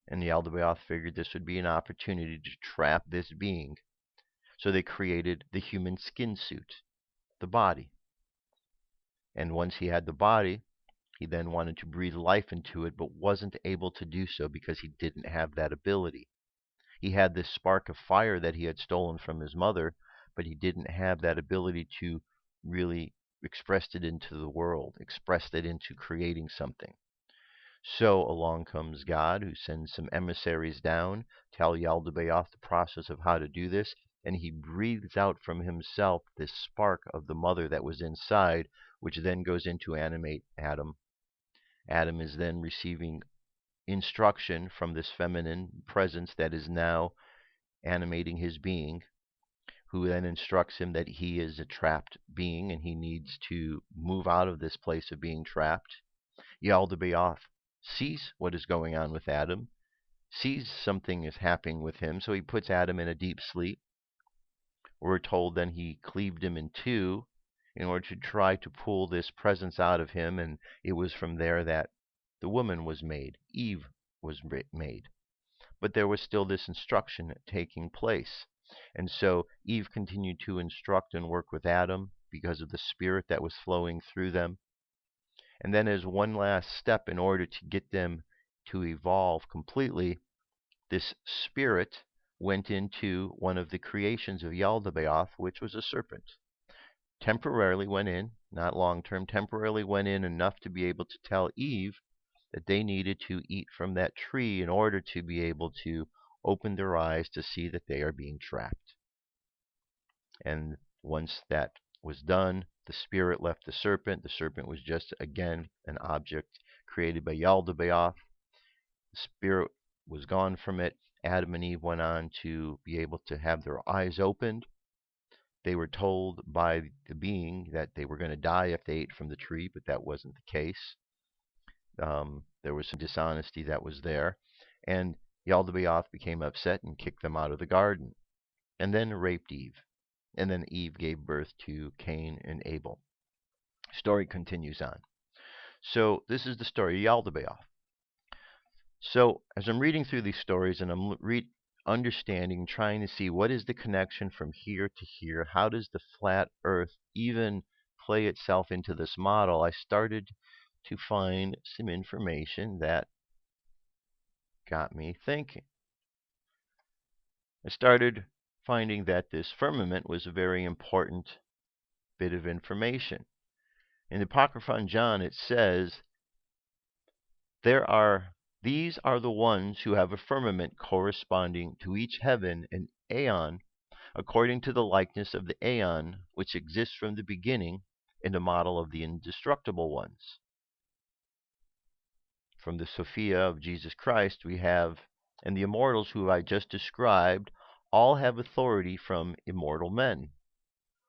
And Yaldabaoth figured this would be an opportunity to trap this being. So they created the human skin suit, the body. And once he had the body, he then wanted to breathe life into it, but wasn't able to do so because he didn't have that ability. He had this spark of fire that he had stolen from his mother, but he didn't have that ability to really express it into the world, express it into creating something. So along comes God, who sends some emissaries down, tell Yaldabaoth the process of how to do this, and he breathes out from himself this spark of the mother that was inside, which then goes in to animate Adam. Adam is then receiving instruction from this feminine presence that is now animating his being, who then instructs him that he is a trapped being and he needs to move out of this place of being trapped. Yaldabaoth sees what is going on with Adam, sees something is happening with him, so he puts Adam in a deep sleep. We're told then he cleaved him in two in order to try to pull this presence out of him, and it was from there that the woman was made, Eve was made. But there was still this instruction taking place. And so Eve continued to instruct and work with Adam because of the spirit that was flowing through them. And then as one last step in order to get them to evolve completely, this spirit went into one of the creations of Yaldabaoth, which was a serpent. Temporarily went in, not long term, temporarily went in enough to be able to tell Eve that they needed to eat from that tree in order to be able to open their eyes to see that they are being trapped. And once that was done, the spirit left the serpent. The serpent was just, again, an object created by Yaldabaoth. The spirit was gone from it. Adam and Eve went on to be able to have their eyes opened. They were told by the being that they were going to die if they ate from the tree, but that wasn't the case. There was some dishonesty that was there. And Yaldabaoth became upset and kicked them out of the garden, and then raped Eve. And then Eve gave birth to Cain and Abel. Story continues on. So this is the story of Yaldabaoth. So as I'm reading through these stories and I'm understanding, trying to see what is the connection from here to here, how does the flat earth even play itself into this model, I started to find some information that got me thinking. I started finding that this firmament was a very important bit of information. In the Apocryphon of John, it says, these are the ones who have a firmament corresponding to each heaven and aeon, according to the likeness of the aeon which exists from the beginning, in the model of the indestructible ones. From the Sophia of Jesus Christ, we have, and the immortals who I just described all have authority from immortal men,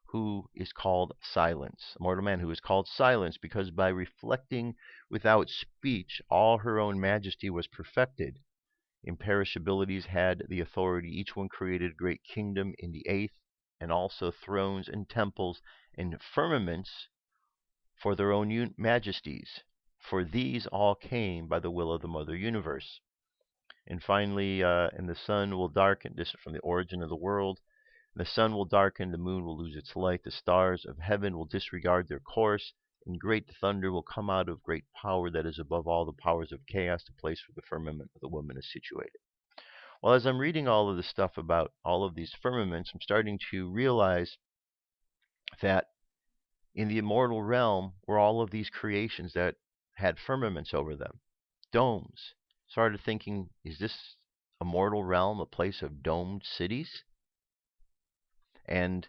who is called Silence. Immortal man who is called Silence, because by reflecting without speech, all her own majesty was perfected. Imperishabilities had the authority. Each one created a great kingdom in the eighth, and also thrones and temples and firmaments for their own majesties. For these all came by the will of the Mother Universe. And finally, and the sun will darken, this is from the origin of the world, the sun will darken, the moon will lose its light, the stars of heaven will disregard their course, and great thunder will come out of great power that is above all the powers of chaos, the place where the firmament of the woman is situated. Well, as I'm reading all of this stuff about all of these firmaments, I'm starting to realize that in the immortal realm were all of these creations that had firmaments over them, domes. Started thinking, is this immortal realm a place of domed cities? And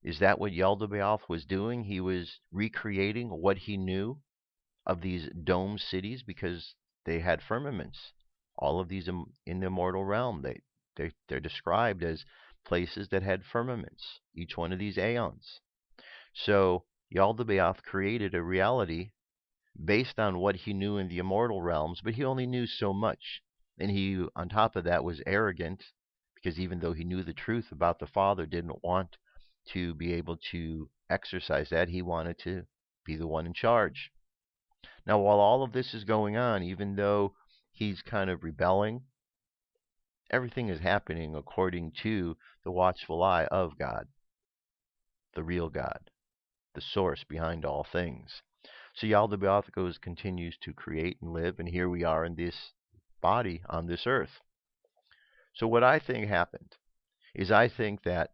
is that what Yaldabaoth was doing? He was recreating what he knew of these dome cities because they had firmaments. All of these in the immortal realm, they're described as places that had firmaments, each one of these aeons. So Yaldabaoth created a reality based on what he knew in the immortal realms, but he only knew so much. And he, on top of that, was arrogant, because even though he knew the truth about the Father, didn't want to be able to exercise that. He wanted to be the one in charge. Now, while all of this is going on, even though he's kind of rebelling, everything is happening according to the watchful eye of God, the real God, the source behind all things. So Yaldabaoth continues to create and live, and here we are in this body on this earth. So what I think happened is I think that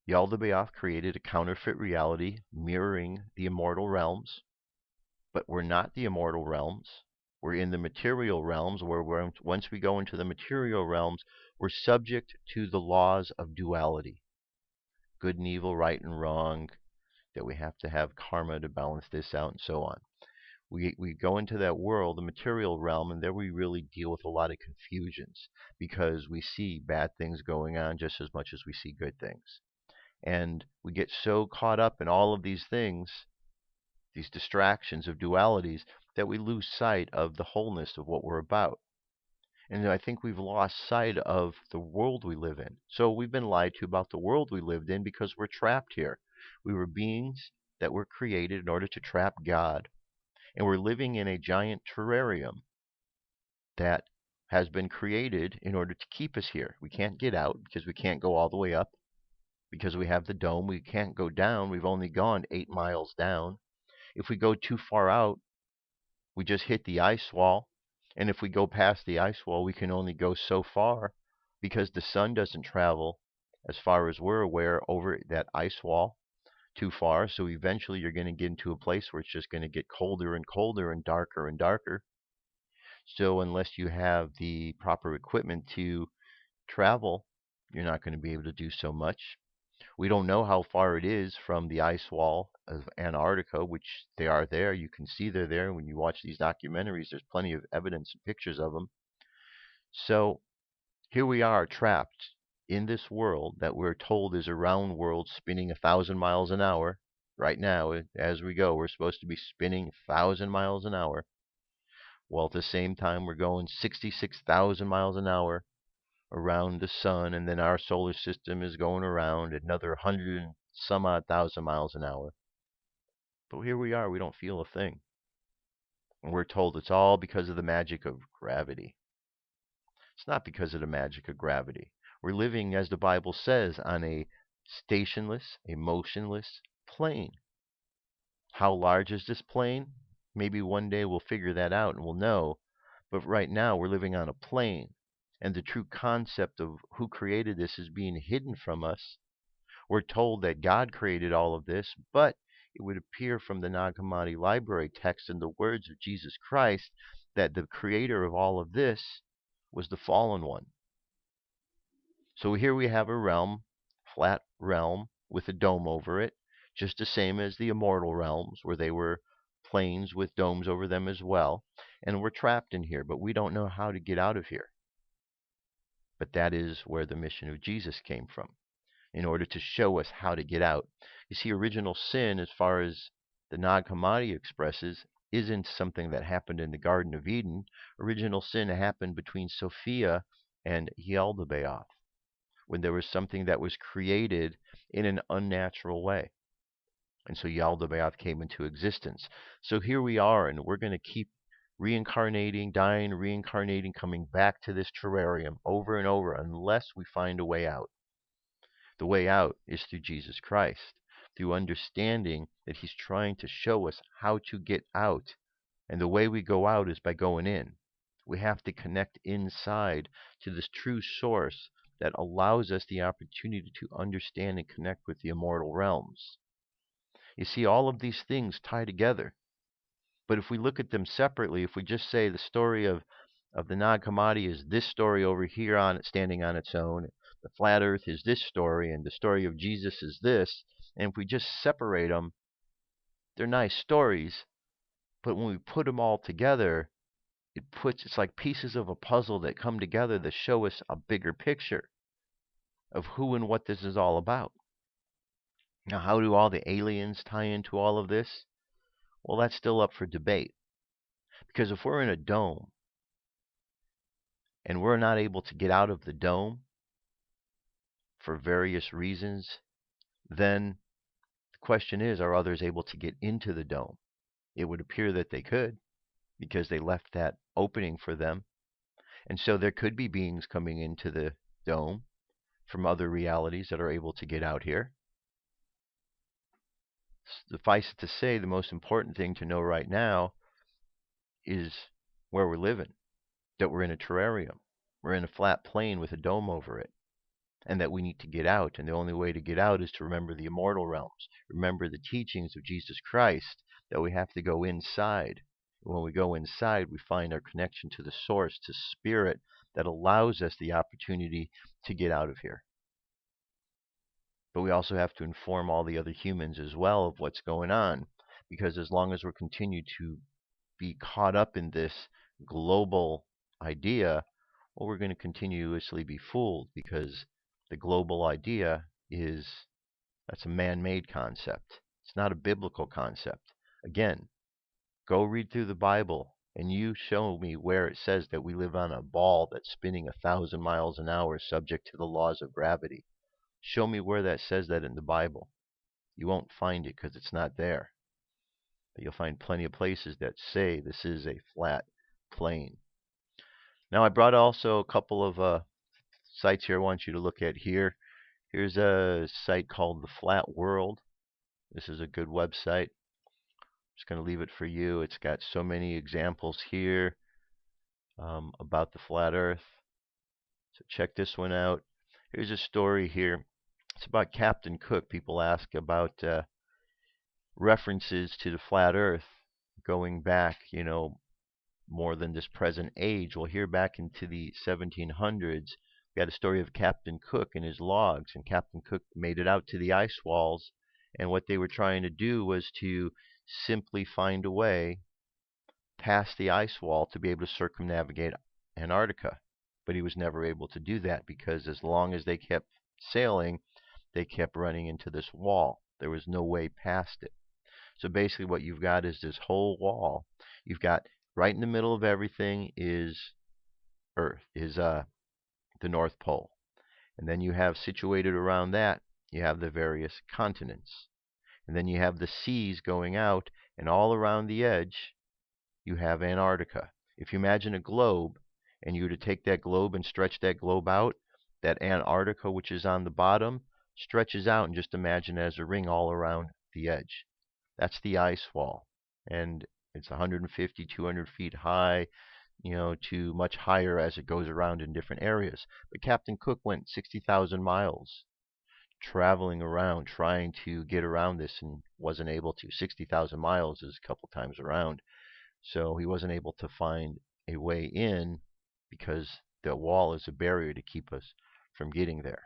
Yaldabaoth created a counterfeit reality mirroring the immortal realms, but we're not the immortal realms. We're in the material realms where once we go into the material realms, we're subject to the laws of duality, good and evil, right and wrong, that we have to have karma to balance this out and so on. We go into that world, the material realm, and there we really deal with a lot of confusions because we see bad things going on just as much as we see good things. And we get so caught up in all of these things, these distractions of dualities, that we lose sight of the wholeness of what we're about. And I think we've lost sight of the world we live in. So we've been lied to about the world we lived in because we're trapped here. We were beings that were created in order to trap God. And we're living in a giant terrarium that has been created in order to keep us here. We can't get out because we can't go all the way up. Because we have the dome, we can't go down. We've only gone 8 miles down. If we go too far out, we just hit the ice wall. And if we go past the ice wall, we can only go so far because the sun doesn't travel, as far as we're aware, over that ice wall too far. So eventually you're going to get into a place where it's just going to get colder and colder and darker and darker. So unless you have the proper equipment to travel, you're not going to be able to do so much. We don't know how far it is from the ice wall of Antarctica, which they are there. You can see they're there. When you watch these documentaries, there's plenty of evidence and pictures of them. So here we are trapped in this world that we're told is a round world spinning 1,000 miles an hour. Right now, as we go, we're supposed to be spinning 1,000 miles an hour. While at the same time, we're going 66,000 miles an hour around the sun, and then our solar system is going around another 100 and some odd thousand miles an hour. But here we are, we don't feel a thing. And we're told it's all because of the magic of gravity. It's not because of the magic of gravity. We're living, as the Bible says, on a stationless, a motionless plane. How large is this plane? Maybe one day we'll figure that out and we'll know. But right now we're living on a plane. And the true concept of who created this is being hidden from us. We're told that God created all of this, but it would appear from the Nag Hammadi library text and the words of Jesus Christ that the creator of all of this was the fallen one. So here we have a realm, flat realm, with a dome over it, just the same as the immortal realms, where they were planes with domes over them as well. And we're trapped in here, but we don't know how to get out of here. But that is where the mission of Jesus came from, in order to show us how to get out. You see, original sin, as far as the Nag Hammadi expresses, isn't something that happened in the Garden of Eden. Original sin happened between Sophia and Yaldabaoth, when there was something that was created in an unnatural way. And so Yaldabaoth came into existence. So here we are, and we're going to keep reincarnating, dying, reincarnating, coming back to this terrarium over and over unless we find a way out. The way out is through Jesus Christ, through understanding that He's trying to show us how to get out. And the way we go out is by going in. We have to connect inside to this true source that allows us the opportunity to understand and connect with the immortal realms. You see, all of these things tie together. But if we look at them separately, if we just say the story of the Nag Hammadi is this story over here on it, standing on its own, the flat earth is this story, and the story of Jesus is this, and if we just separate them, they're nice stories, but when we put them all together, it's like pieces of a puzzle that come together that show us a bigger picture of who and what this is all about. Now, how do all the aliens tie into all of this? Well, that's still up for debate. Because if we're in a dome and we're not able to get out of the dome for various reasons, then the question is, are others able to get into the dome? It would appear that they could, because they left that opening for them. And so there could be beings coming into the dome from other realities that are able to get out here. Suffice it to say, the most important thing to know right now is where we're living, that we're in a terrarium. we're in a flat plane with a dome over it, and that we need to get out. And the only way to get out is to remember the immortal realms, remember the teachings of Jesus Christ, that we have to go inside. And when we go inside, we find our connection to the source, to spirit, that allows us the opportunity to get out of here. But we also have to inform all the other humans as well of what's going on, because as long as we're continue to be caught up in this global idea, well, we're going to continuously be fooled, because the global idea that's a man-made concept. It's not a biblical concept. Again, go read through the Bible and you show me where it says that we live on a ball that's spinning 1,000 miles an hour subject to the laws of gravity. Show me where that says that in the Bible. You won't find it because it's not there. But you'll find plenty of places that say this is a flat plane. Now, I brought also a couple of sites here I want you to look at here. Here's a site called The Flat World. This is a good website. I'm just going to leave it for you. It's got so many examples here about the flat earth. So check this one out. Here's a story here. It's about Captain Cook. People ask about references to the flat earth going back, more than this present age. Well, here back into the 1700s, we had a story of Captain Cook and his logs, and Captain Cook made it out to the ice walls, and what they were trying to do was to simply find a way past the ice wall to be able to circumnavigate Antarctica. But he was never able to do that, because as long as they kept sailing, they kept running into this wall. There was no way past it. So basically what you've got is this whole wall. You've got right in the middle of everything is Earth, is the North Pole. And then you have situated around that, you have the various continents. And then you have the seas going out, and all around the edge, you have Antarctica. If you imagine a globe, and you were to take that globe and stretch that globe out, that Antarctica, which is on the bottom, stretches out, and just imagine it as a ring all around the edge. That's the ice wall. And it's 150, 200 feet high, to much higher as it goes around in different areas. But Captain Cook went 60,000 miles traveling around, trying to get around this, and wasn't able to. 60,000 miles is a couple times around. So he wasn't able to find a way in, because the wall is a barrier to keep us from getting there.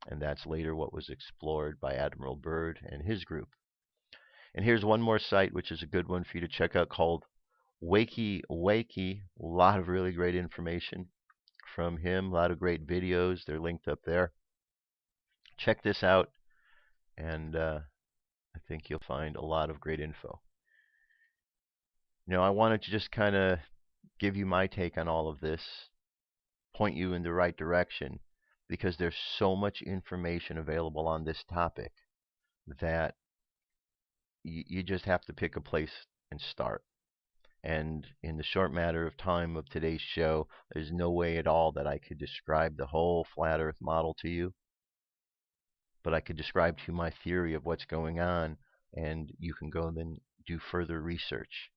And that's later what was explored by Admiral Byrd and his group. And here's one more site, which is a good one for you to check out, called Waykiwayki. A lot of really great information from him, a lot of great videos. They're linked up there. Check this out, and I think you'll find a lot of great info. I wanted to just kind of give you my take on all of this, point you in the right direction, because there's so much information available on this topic that you just have to pick a place and start. And in the short matter of time of today's show, there's no way at all that I could describe the whole flat earth model to you. But I could describe to you my theory of what's going on, and you can go and then do further research.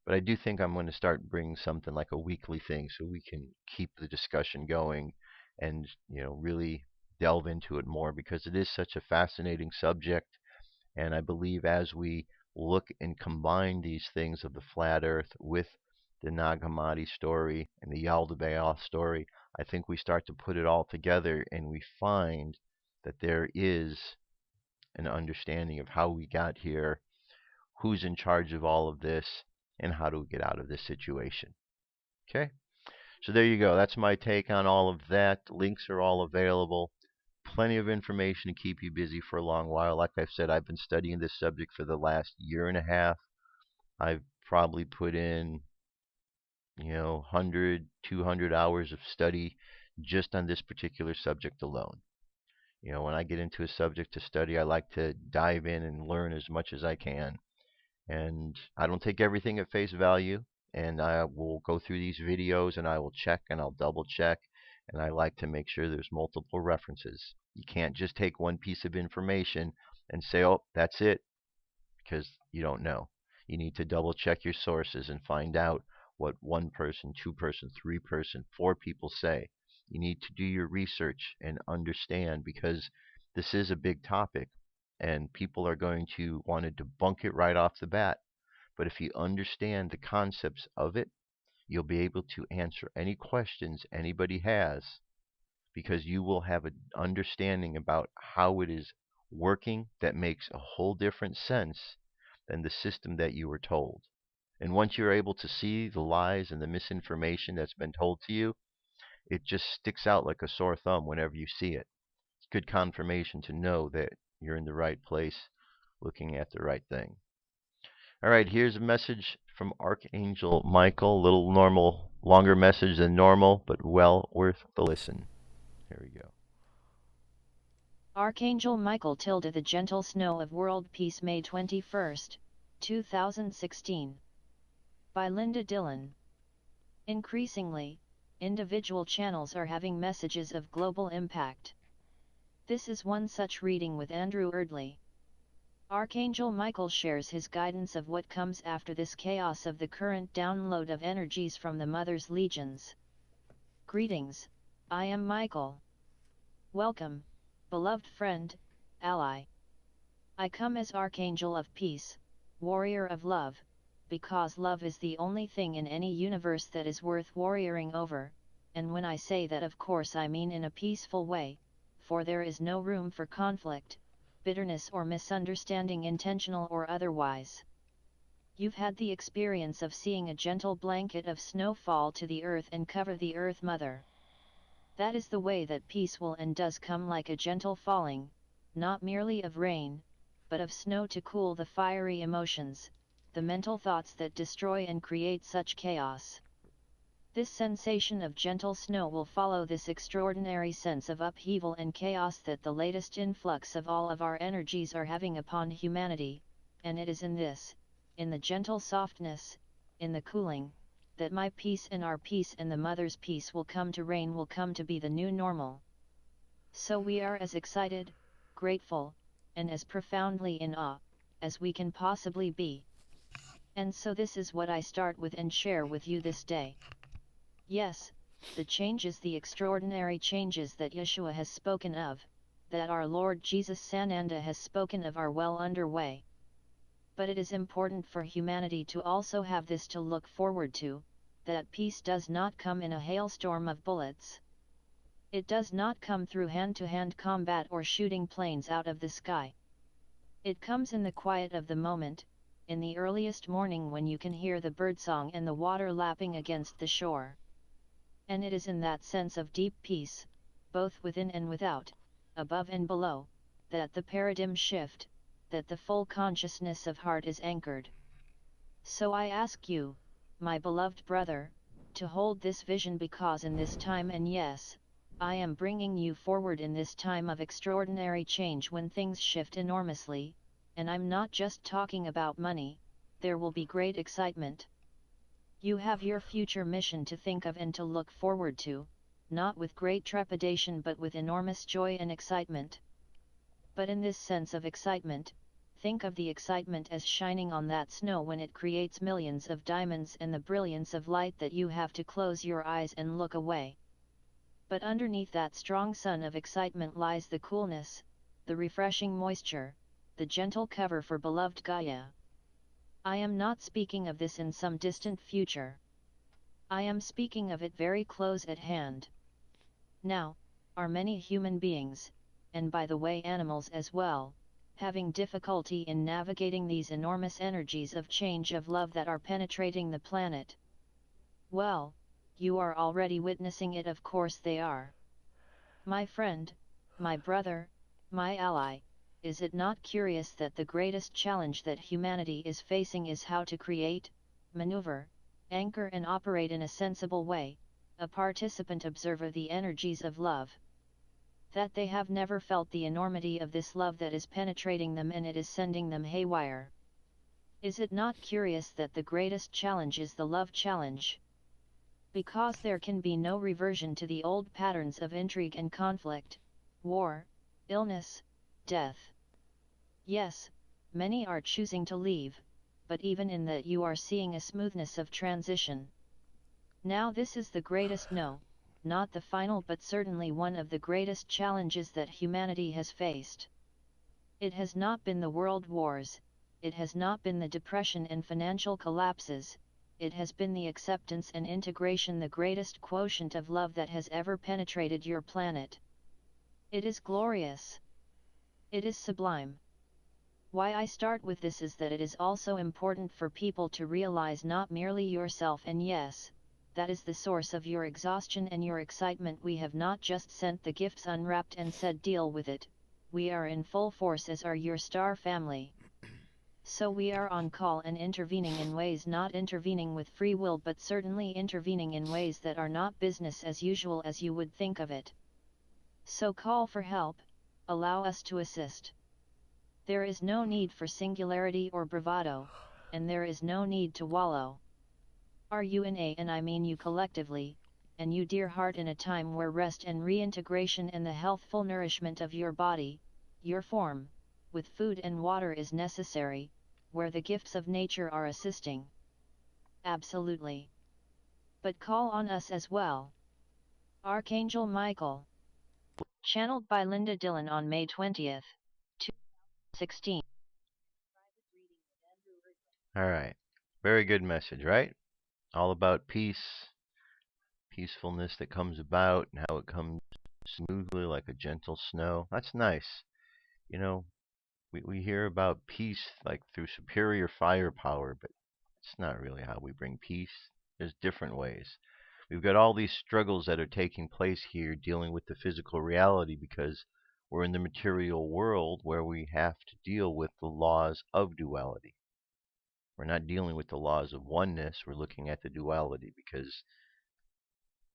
But I do think I'm going to start bringing something like a weekly thing, so we can keep the discussion going and really delve into it more, because it is such a fascinating subject. And I believe as we look and combine these things of the flat earth with the Nag Hammadi story and the Yaldabaoth story, I think we start to put it all together, and we find that there is an understanding of how we got here, who's in charge of all of this, and how do we get out of this situation. Okay? So there you go. That's my take on all of that. Links are all available. Plenty of information to keep you busy for a long while. Like I've said, I've been studying this subject for the last year and a half. I've probably put in 100, 200 hours of study just on this particular subject alone. When I get into a subject to study, I like to dive in and learn as much as I can. And I don't take everything at face value, and I will go through these videos and I will check and I'll double check, and I like to make sure there's multiple references. You can't just take one piece of information and say, oh, that's it, because you don't know. You need to double check your sources and find out what one person, two person, three person, four people say. You need to do your research and understand, because this is a big topic and people are going to want to debunk it right off the bat. But if you understand the concepts of it, you'll be able to answer any questions anybody has, because you will have an understanding about how it is working that makes a whole different sense than the system that you were told. And once you're able to see the lies and the misinformation that's been told to you, it just sticks out like a sore thumb whenever you see it. It's good confirmation to know that you're in the right place, looking at the right thing. All right, here's a message from Archangel Michael. A little longer message than normal, but well worth the listen. Here we go. Archangel Michael tilde the gentle snow of world peace, May 21st, 2016. By Linda Dillon. Increasingly, individual channels are having messages of global impact. This is one such reading with Andrew Erdley. Archangel Michael shares his guidance of what comes after this chaos of the current download of energies from the Mother's legions. Greetings, I am Michael. Welcome, beloved friend, ally. I come as Archangel of Peace, warrior of love, because love is the only thing in any universe that is worth warrioring over, and when I say that, of course I mean in a peaceful way, for there is no room for conflict, bitterness or misunderstanding, intentional or otherwise. You've had the experience of seeing a gentle blanket of snow fall to the earth and cover the Earth Mother. That is the way that peace will and does come, like a gentle falling, not merely of rain, but of snow to cool the fiery emotions, the mental thoughts that destroy and create such chaos. This sensation of gentle snow will follow this extraordinary sense of upheaval and chaos that the latest influx of all of our energies are having upon humanity, and it is in this, in the gentle softness, in the cooling, that my peace and our peace and the Mother's peace will come to reign, will come to be the new normal. So we are as excited, grateful, and as profoundly in awe, as we can possibly be. And so this is what I start with and share with you this day. Yes, the changes, the extraordinary changes that Yeshua has spoken of, that our Lord Jesus Sananda has spoken of, are well underway. But it is important for humanity to also have this to look forward to, that peace does not come in a hailstorm of bullets. It does not come through hand-to-hand combat or shooting planes out of the sky. It comes in the quiet of the moment, in the earliest morning when you can hear the birdsong and the water lapping against the shore. And it is in that sense of deep peace, both within and without, above and below, that the paradigm shift, that the full consciousness of heart is anchored. So I ask you, my beloved brother, to hold this vision, because in this time, and yes, I am bringing you forward in this time of extraordinary change when things shift enormously, and I'm not just talking about money, there will be great excitement. You have your future mission to think of and to look forward to, not with great trepidation but with enormous joy and excitement. But in this sense of excitement, think of the excitement as shining on that snow when it creates millions of diamonds and the brilliance of light that you have to close your eyes and look away. But underneath that strong sun of excitement lies the coolness, the refreshing moisture, the gentle cover for beloved Gaia. I am not speaking of this in some distant future. I am speaking of it very close at hand. Now, are many human beings, and by the way animals as well, having difficulty in navigating these enormous energies of change, of love that are penetrating the planet? Well, you are already witnessing it, of course they are. My friend, my brother, my ally, is it not curious that the greatest challenge that humanity is facing is how to create, maneuver, anchor and operate in a sensible way, a participant observer the energies of love? That they have never felt the enormity of this love that is penetrating them, and it is sending them haywire. Is it not curious that the greatest challenge is the love challenge? Because there can be no reversion to the old patterns of intrigue and conflict, war, illness, death. Yes, many are choosing to leave, but even in that you are seeing a smoothness of transition. Now this is the greatest no not the final but certainly one of the greatest challenges that humanity has faced. It has not been the world wars, it has not been the depression and financial collapses, it has been the acceptance and integration, the greatest quotient of love that has ever penetrated your planet. It is glorious. It is sublime. Why I start with this is that it is also important for people to realize not merely yourself, and yes, that is the source of your exhaustion and your excitement. We have not just sent the gifts unwrapped and said deal with it, we are in full force, as are your star family. So we are on call and intervening in ways, not intervening with free will, but certainly intervening in ways that are not business as usual as you would think of it. So call for help, allow us to assist. There is no need for singularity or bravado, and there is no need to wallow. Are you in a, and I mean you collectively, and you dear heart, in a time where rest and reintegration and the healthful nourishment of your body, your form, with food and water is necessary, where the gifts of nature are assisting? Absolutely. But call on us as well. Archangel Michael. Channeled by Linda Dillon on May 20th, 2016. All right. Very good message, right? All about peace, peacefulness that comes about, and how it comes smoothly like a gentle snow. That's nice. You know, we hear about peace like through superior firepower, but it's not really how we bring peace. There's different ways. We've got all these struggles that are taking place here dealing with the physical reality because we're in the material world where we have to deal with the laws of duality. We're not dealing with the laws of oneness. We're looking at the duality because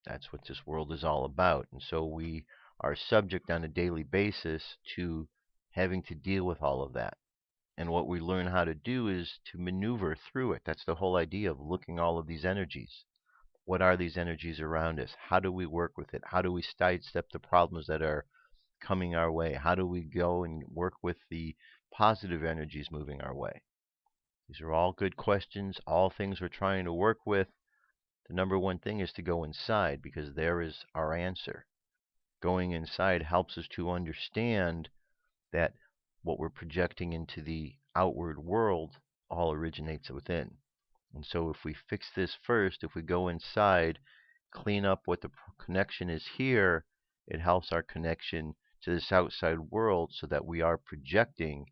that's what this world is all about. And so we are subject on a daily basis to having to deal with all of that. And what we learn how to do is to maneuver through it. That's the whole idea of looking all of these energies. What are these energies around us? How do we work with it? How do we sidestep the problems that are coming our way? How do we go and work with the positive energies moving our way? These are all good questions, all things we're trying to work with. The number one thing is to go inside, because there is our answer. Going inside helps us to understand that what we're projecting into the outward world all originates within. And so if we fix this first, if we go inside, clean up what the connection is here, it helps our connection to this outside world so that we are projecting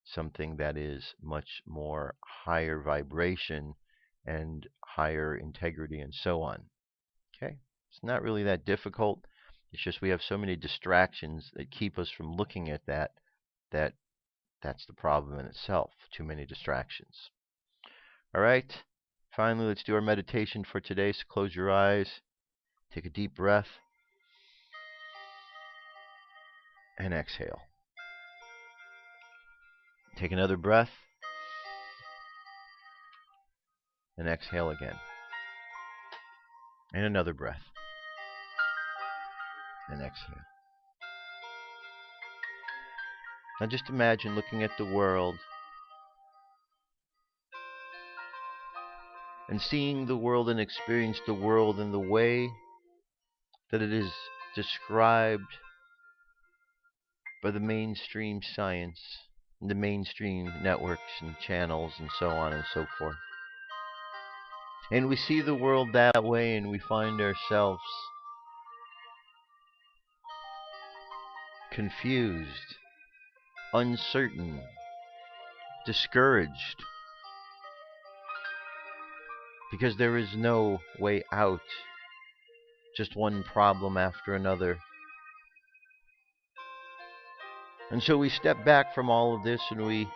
something that is much more higher vibration and higher integrity and so on. Okay? It's not really that difficult. It's just we have so many distractions that keep us from looking at that's the problem in itself. Too many distractions. All right. Finally, let's do our meditation for today. So close your eyes. Take a deep breath. And exhale. Take another breath. And exhale again. And another breath. And exhale. Now just imagine looking at the world and seeing the world and experience the world in the way that it is described by the mainstream science, and the mainstream networks and channels and so on and so forth. And we see the world that way, and we find ourselves confused, uncertain, discouraged, because there is no way out, just one problem after another. And so we step back from all of this and we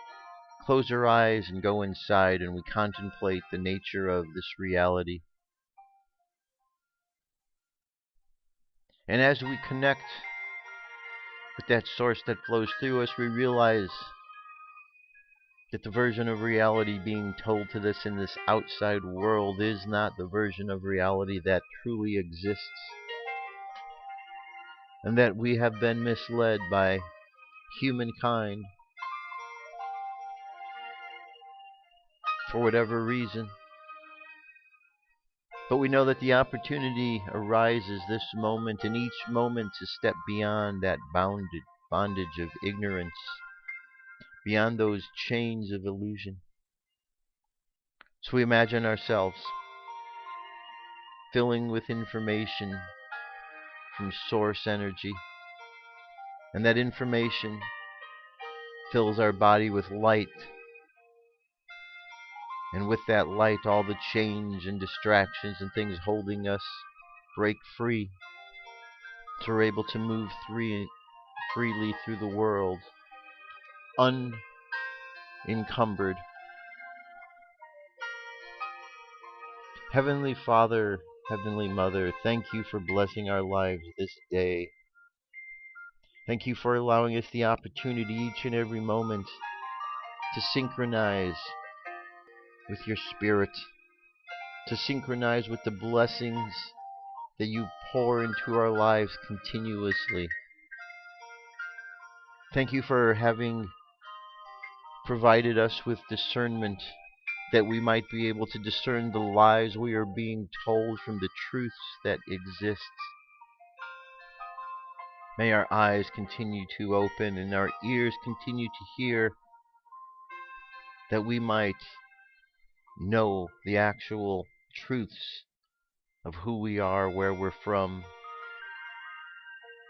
close our eyes and go inside and we contemplate the nature of this reality. And as we connect with that source that flows through us, we realize that the version of reality being told to us in this outside world is not the version of reality that truly exists. And that we have been misled by humankind for whatever reason. But we know that the opportunity arises this moment, and each moment to step beyond that bondage of ignorance, beyond those chains of illusion. So we imagine ourselves filling with information from source energy, and that information fills our body with light, and with that light all the change and distractions and things holding us break free, so we're able to move freely through the world, unencumbered. Heavenly Father, Heavenly Mother, thank you for blessing our lives this day. Thank you for allowing us the opportunity each and every moment to synchronize with your Spirit, to synchronize with the blessings that you pour into our lives continuously. Thank you for having provided us with discernment, that we might be able to discern the lies we are being told from the truths that exist. May our eyes continue to open and our ears continue to hear, that we might know the actual truths of who we are, where we're from,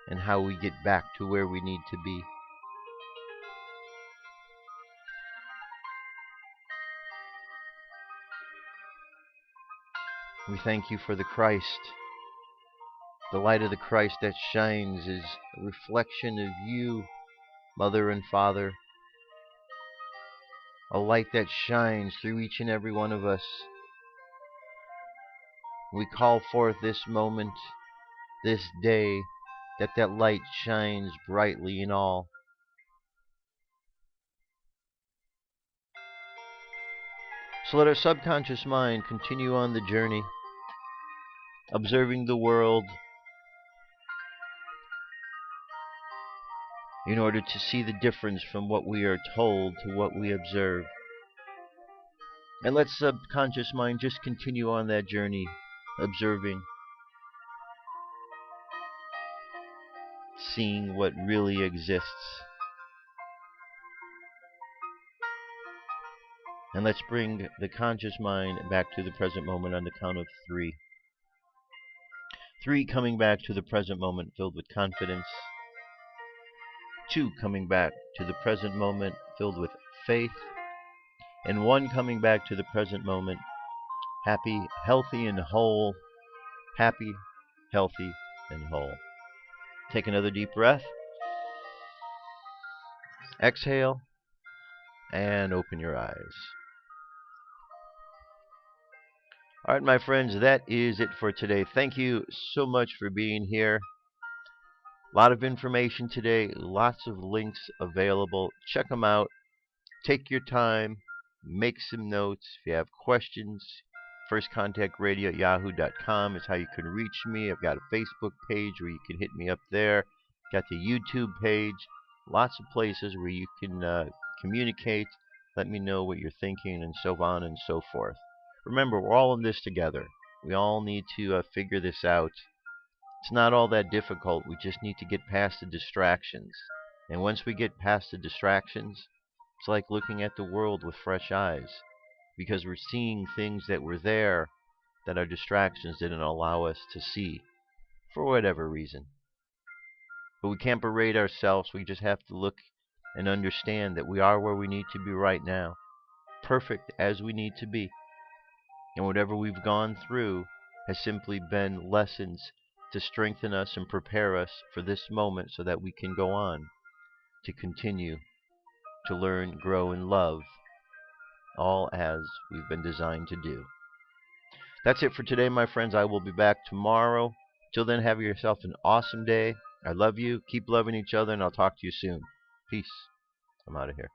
and how we get back to where we need to be. We thank you for the Christ. The light of the Christ that shines is a reflection of you, Mother and Father. A light that shines through each and every one of us. We call forth this moment, this day, that that light shines brightly in all. So let our subconscious mind continue on the journey, observing the world in order to see the difference from what we are told to what we observe. And let subconscious mind just continue on that journey, observing, seeing what really exists. And let's bring the conscious mind back to the present moment on the count of 3. 3 coming back to the present moment filled with confidence. 2 coming back to the present moment filled with faith. And 1 coming back to the present moment happy, healthy, and whole. Happy, healthy, and whole. Take another deep breath. Exhale. And open your eyes. All right, my friends, that is it for today. Thank you so much for being here. A lot of information today, lots of links available. Check them out. Take your time. Make some notes. If you have questions, firstcontactradio@yahoo.com is how you can reach me. I've got a Facebook page where you can hit me up there. Got the YouTube page. Lots of places where you can communicate. Let me know what you're thinking, and so on and so forth. Remember, we're all in this together. We all need to figure this out. It's not all that difficult. We just need to get past the distractions. And once we get past the distractions, it's like looking at the world with fresh eyes, because we're seeing things that were there that our distractions didn't allow us to see for whatever reason. But we can't berate ourselves. We just have to look and understand that we are where we need to be right now, perfect as we need to be. And whatever we've gone through has simply been lessons to strengthen us and prepare us for this moment, so that we can go on to continue to learn, grow, and love, all as we've been designed to do. That's it for today, my friends. I will be back tomorrow. Till then, have yourself an awesome day. I love you. Keep loving each other, and I'll talk to you soon. Peace. I'm out of here.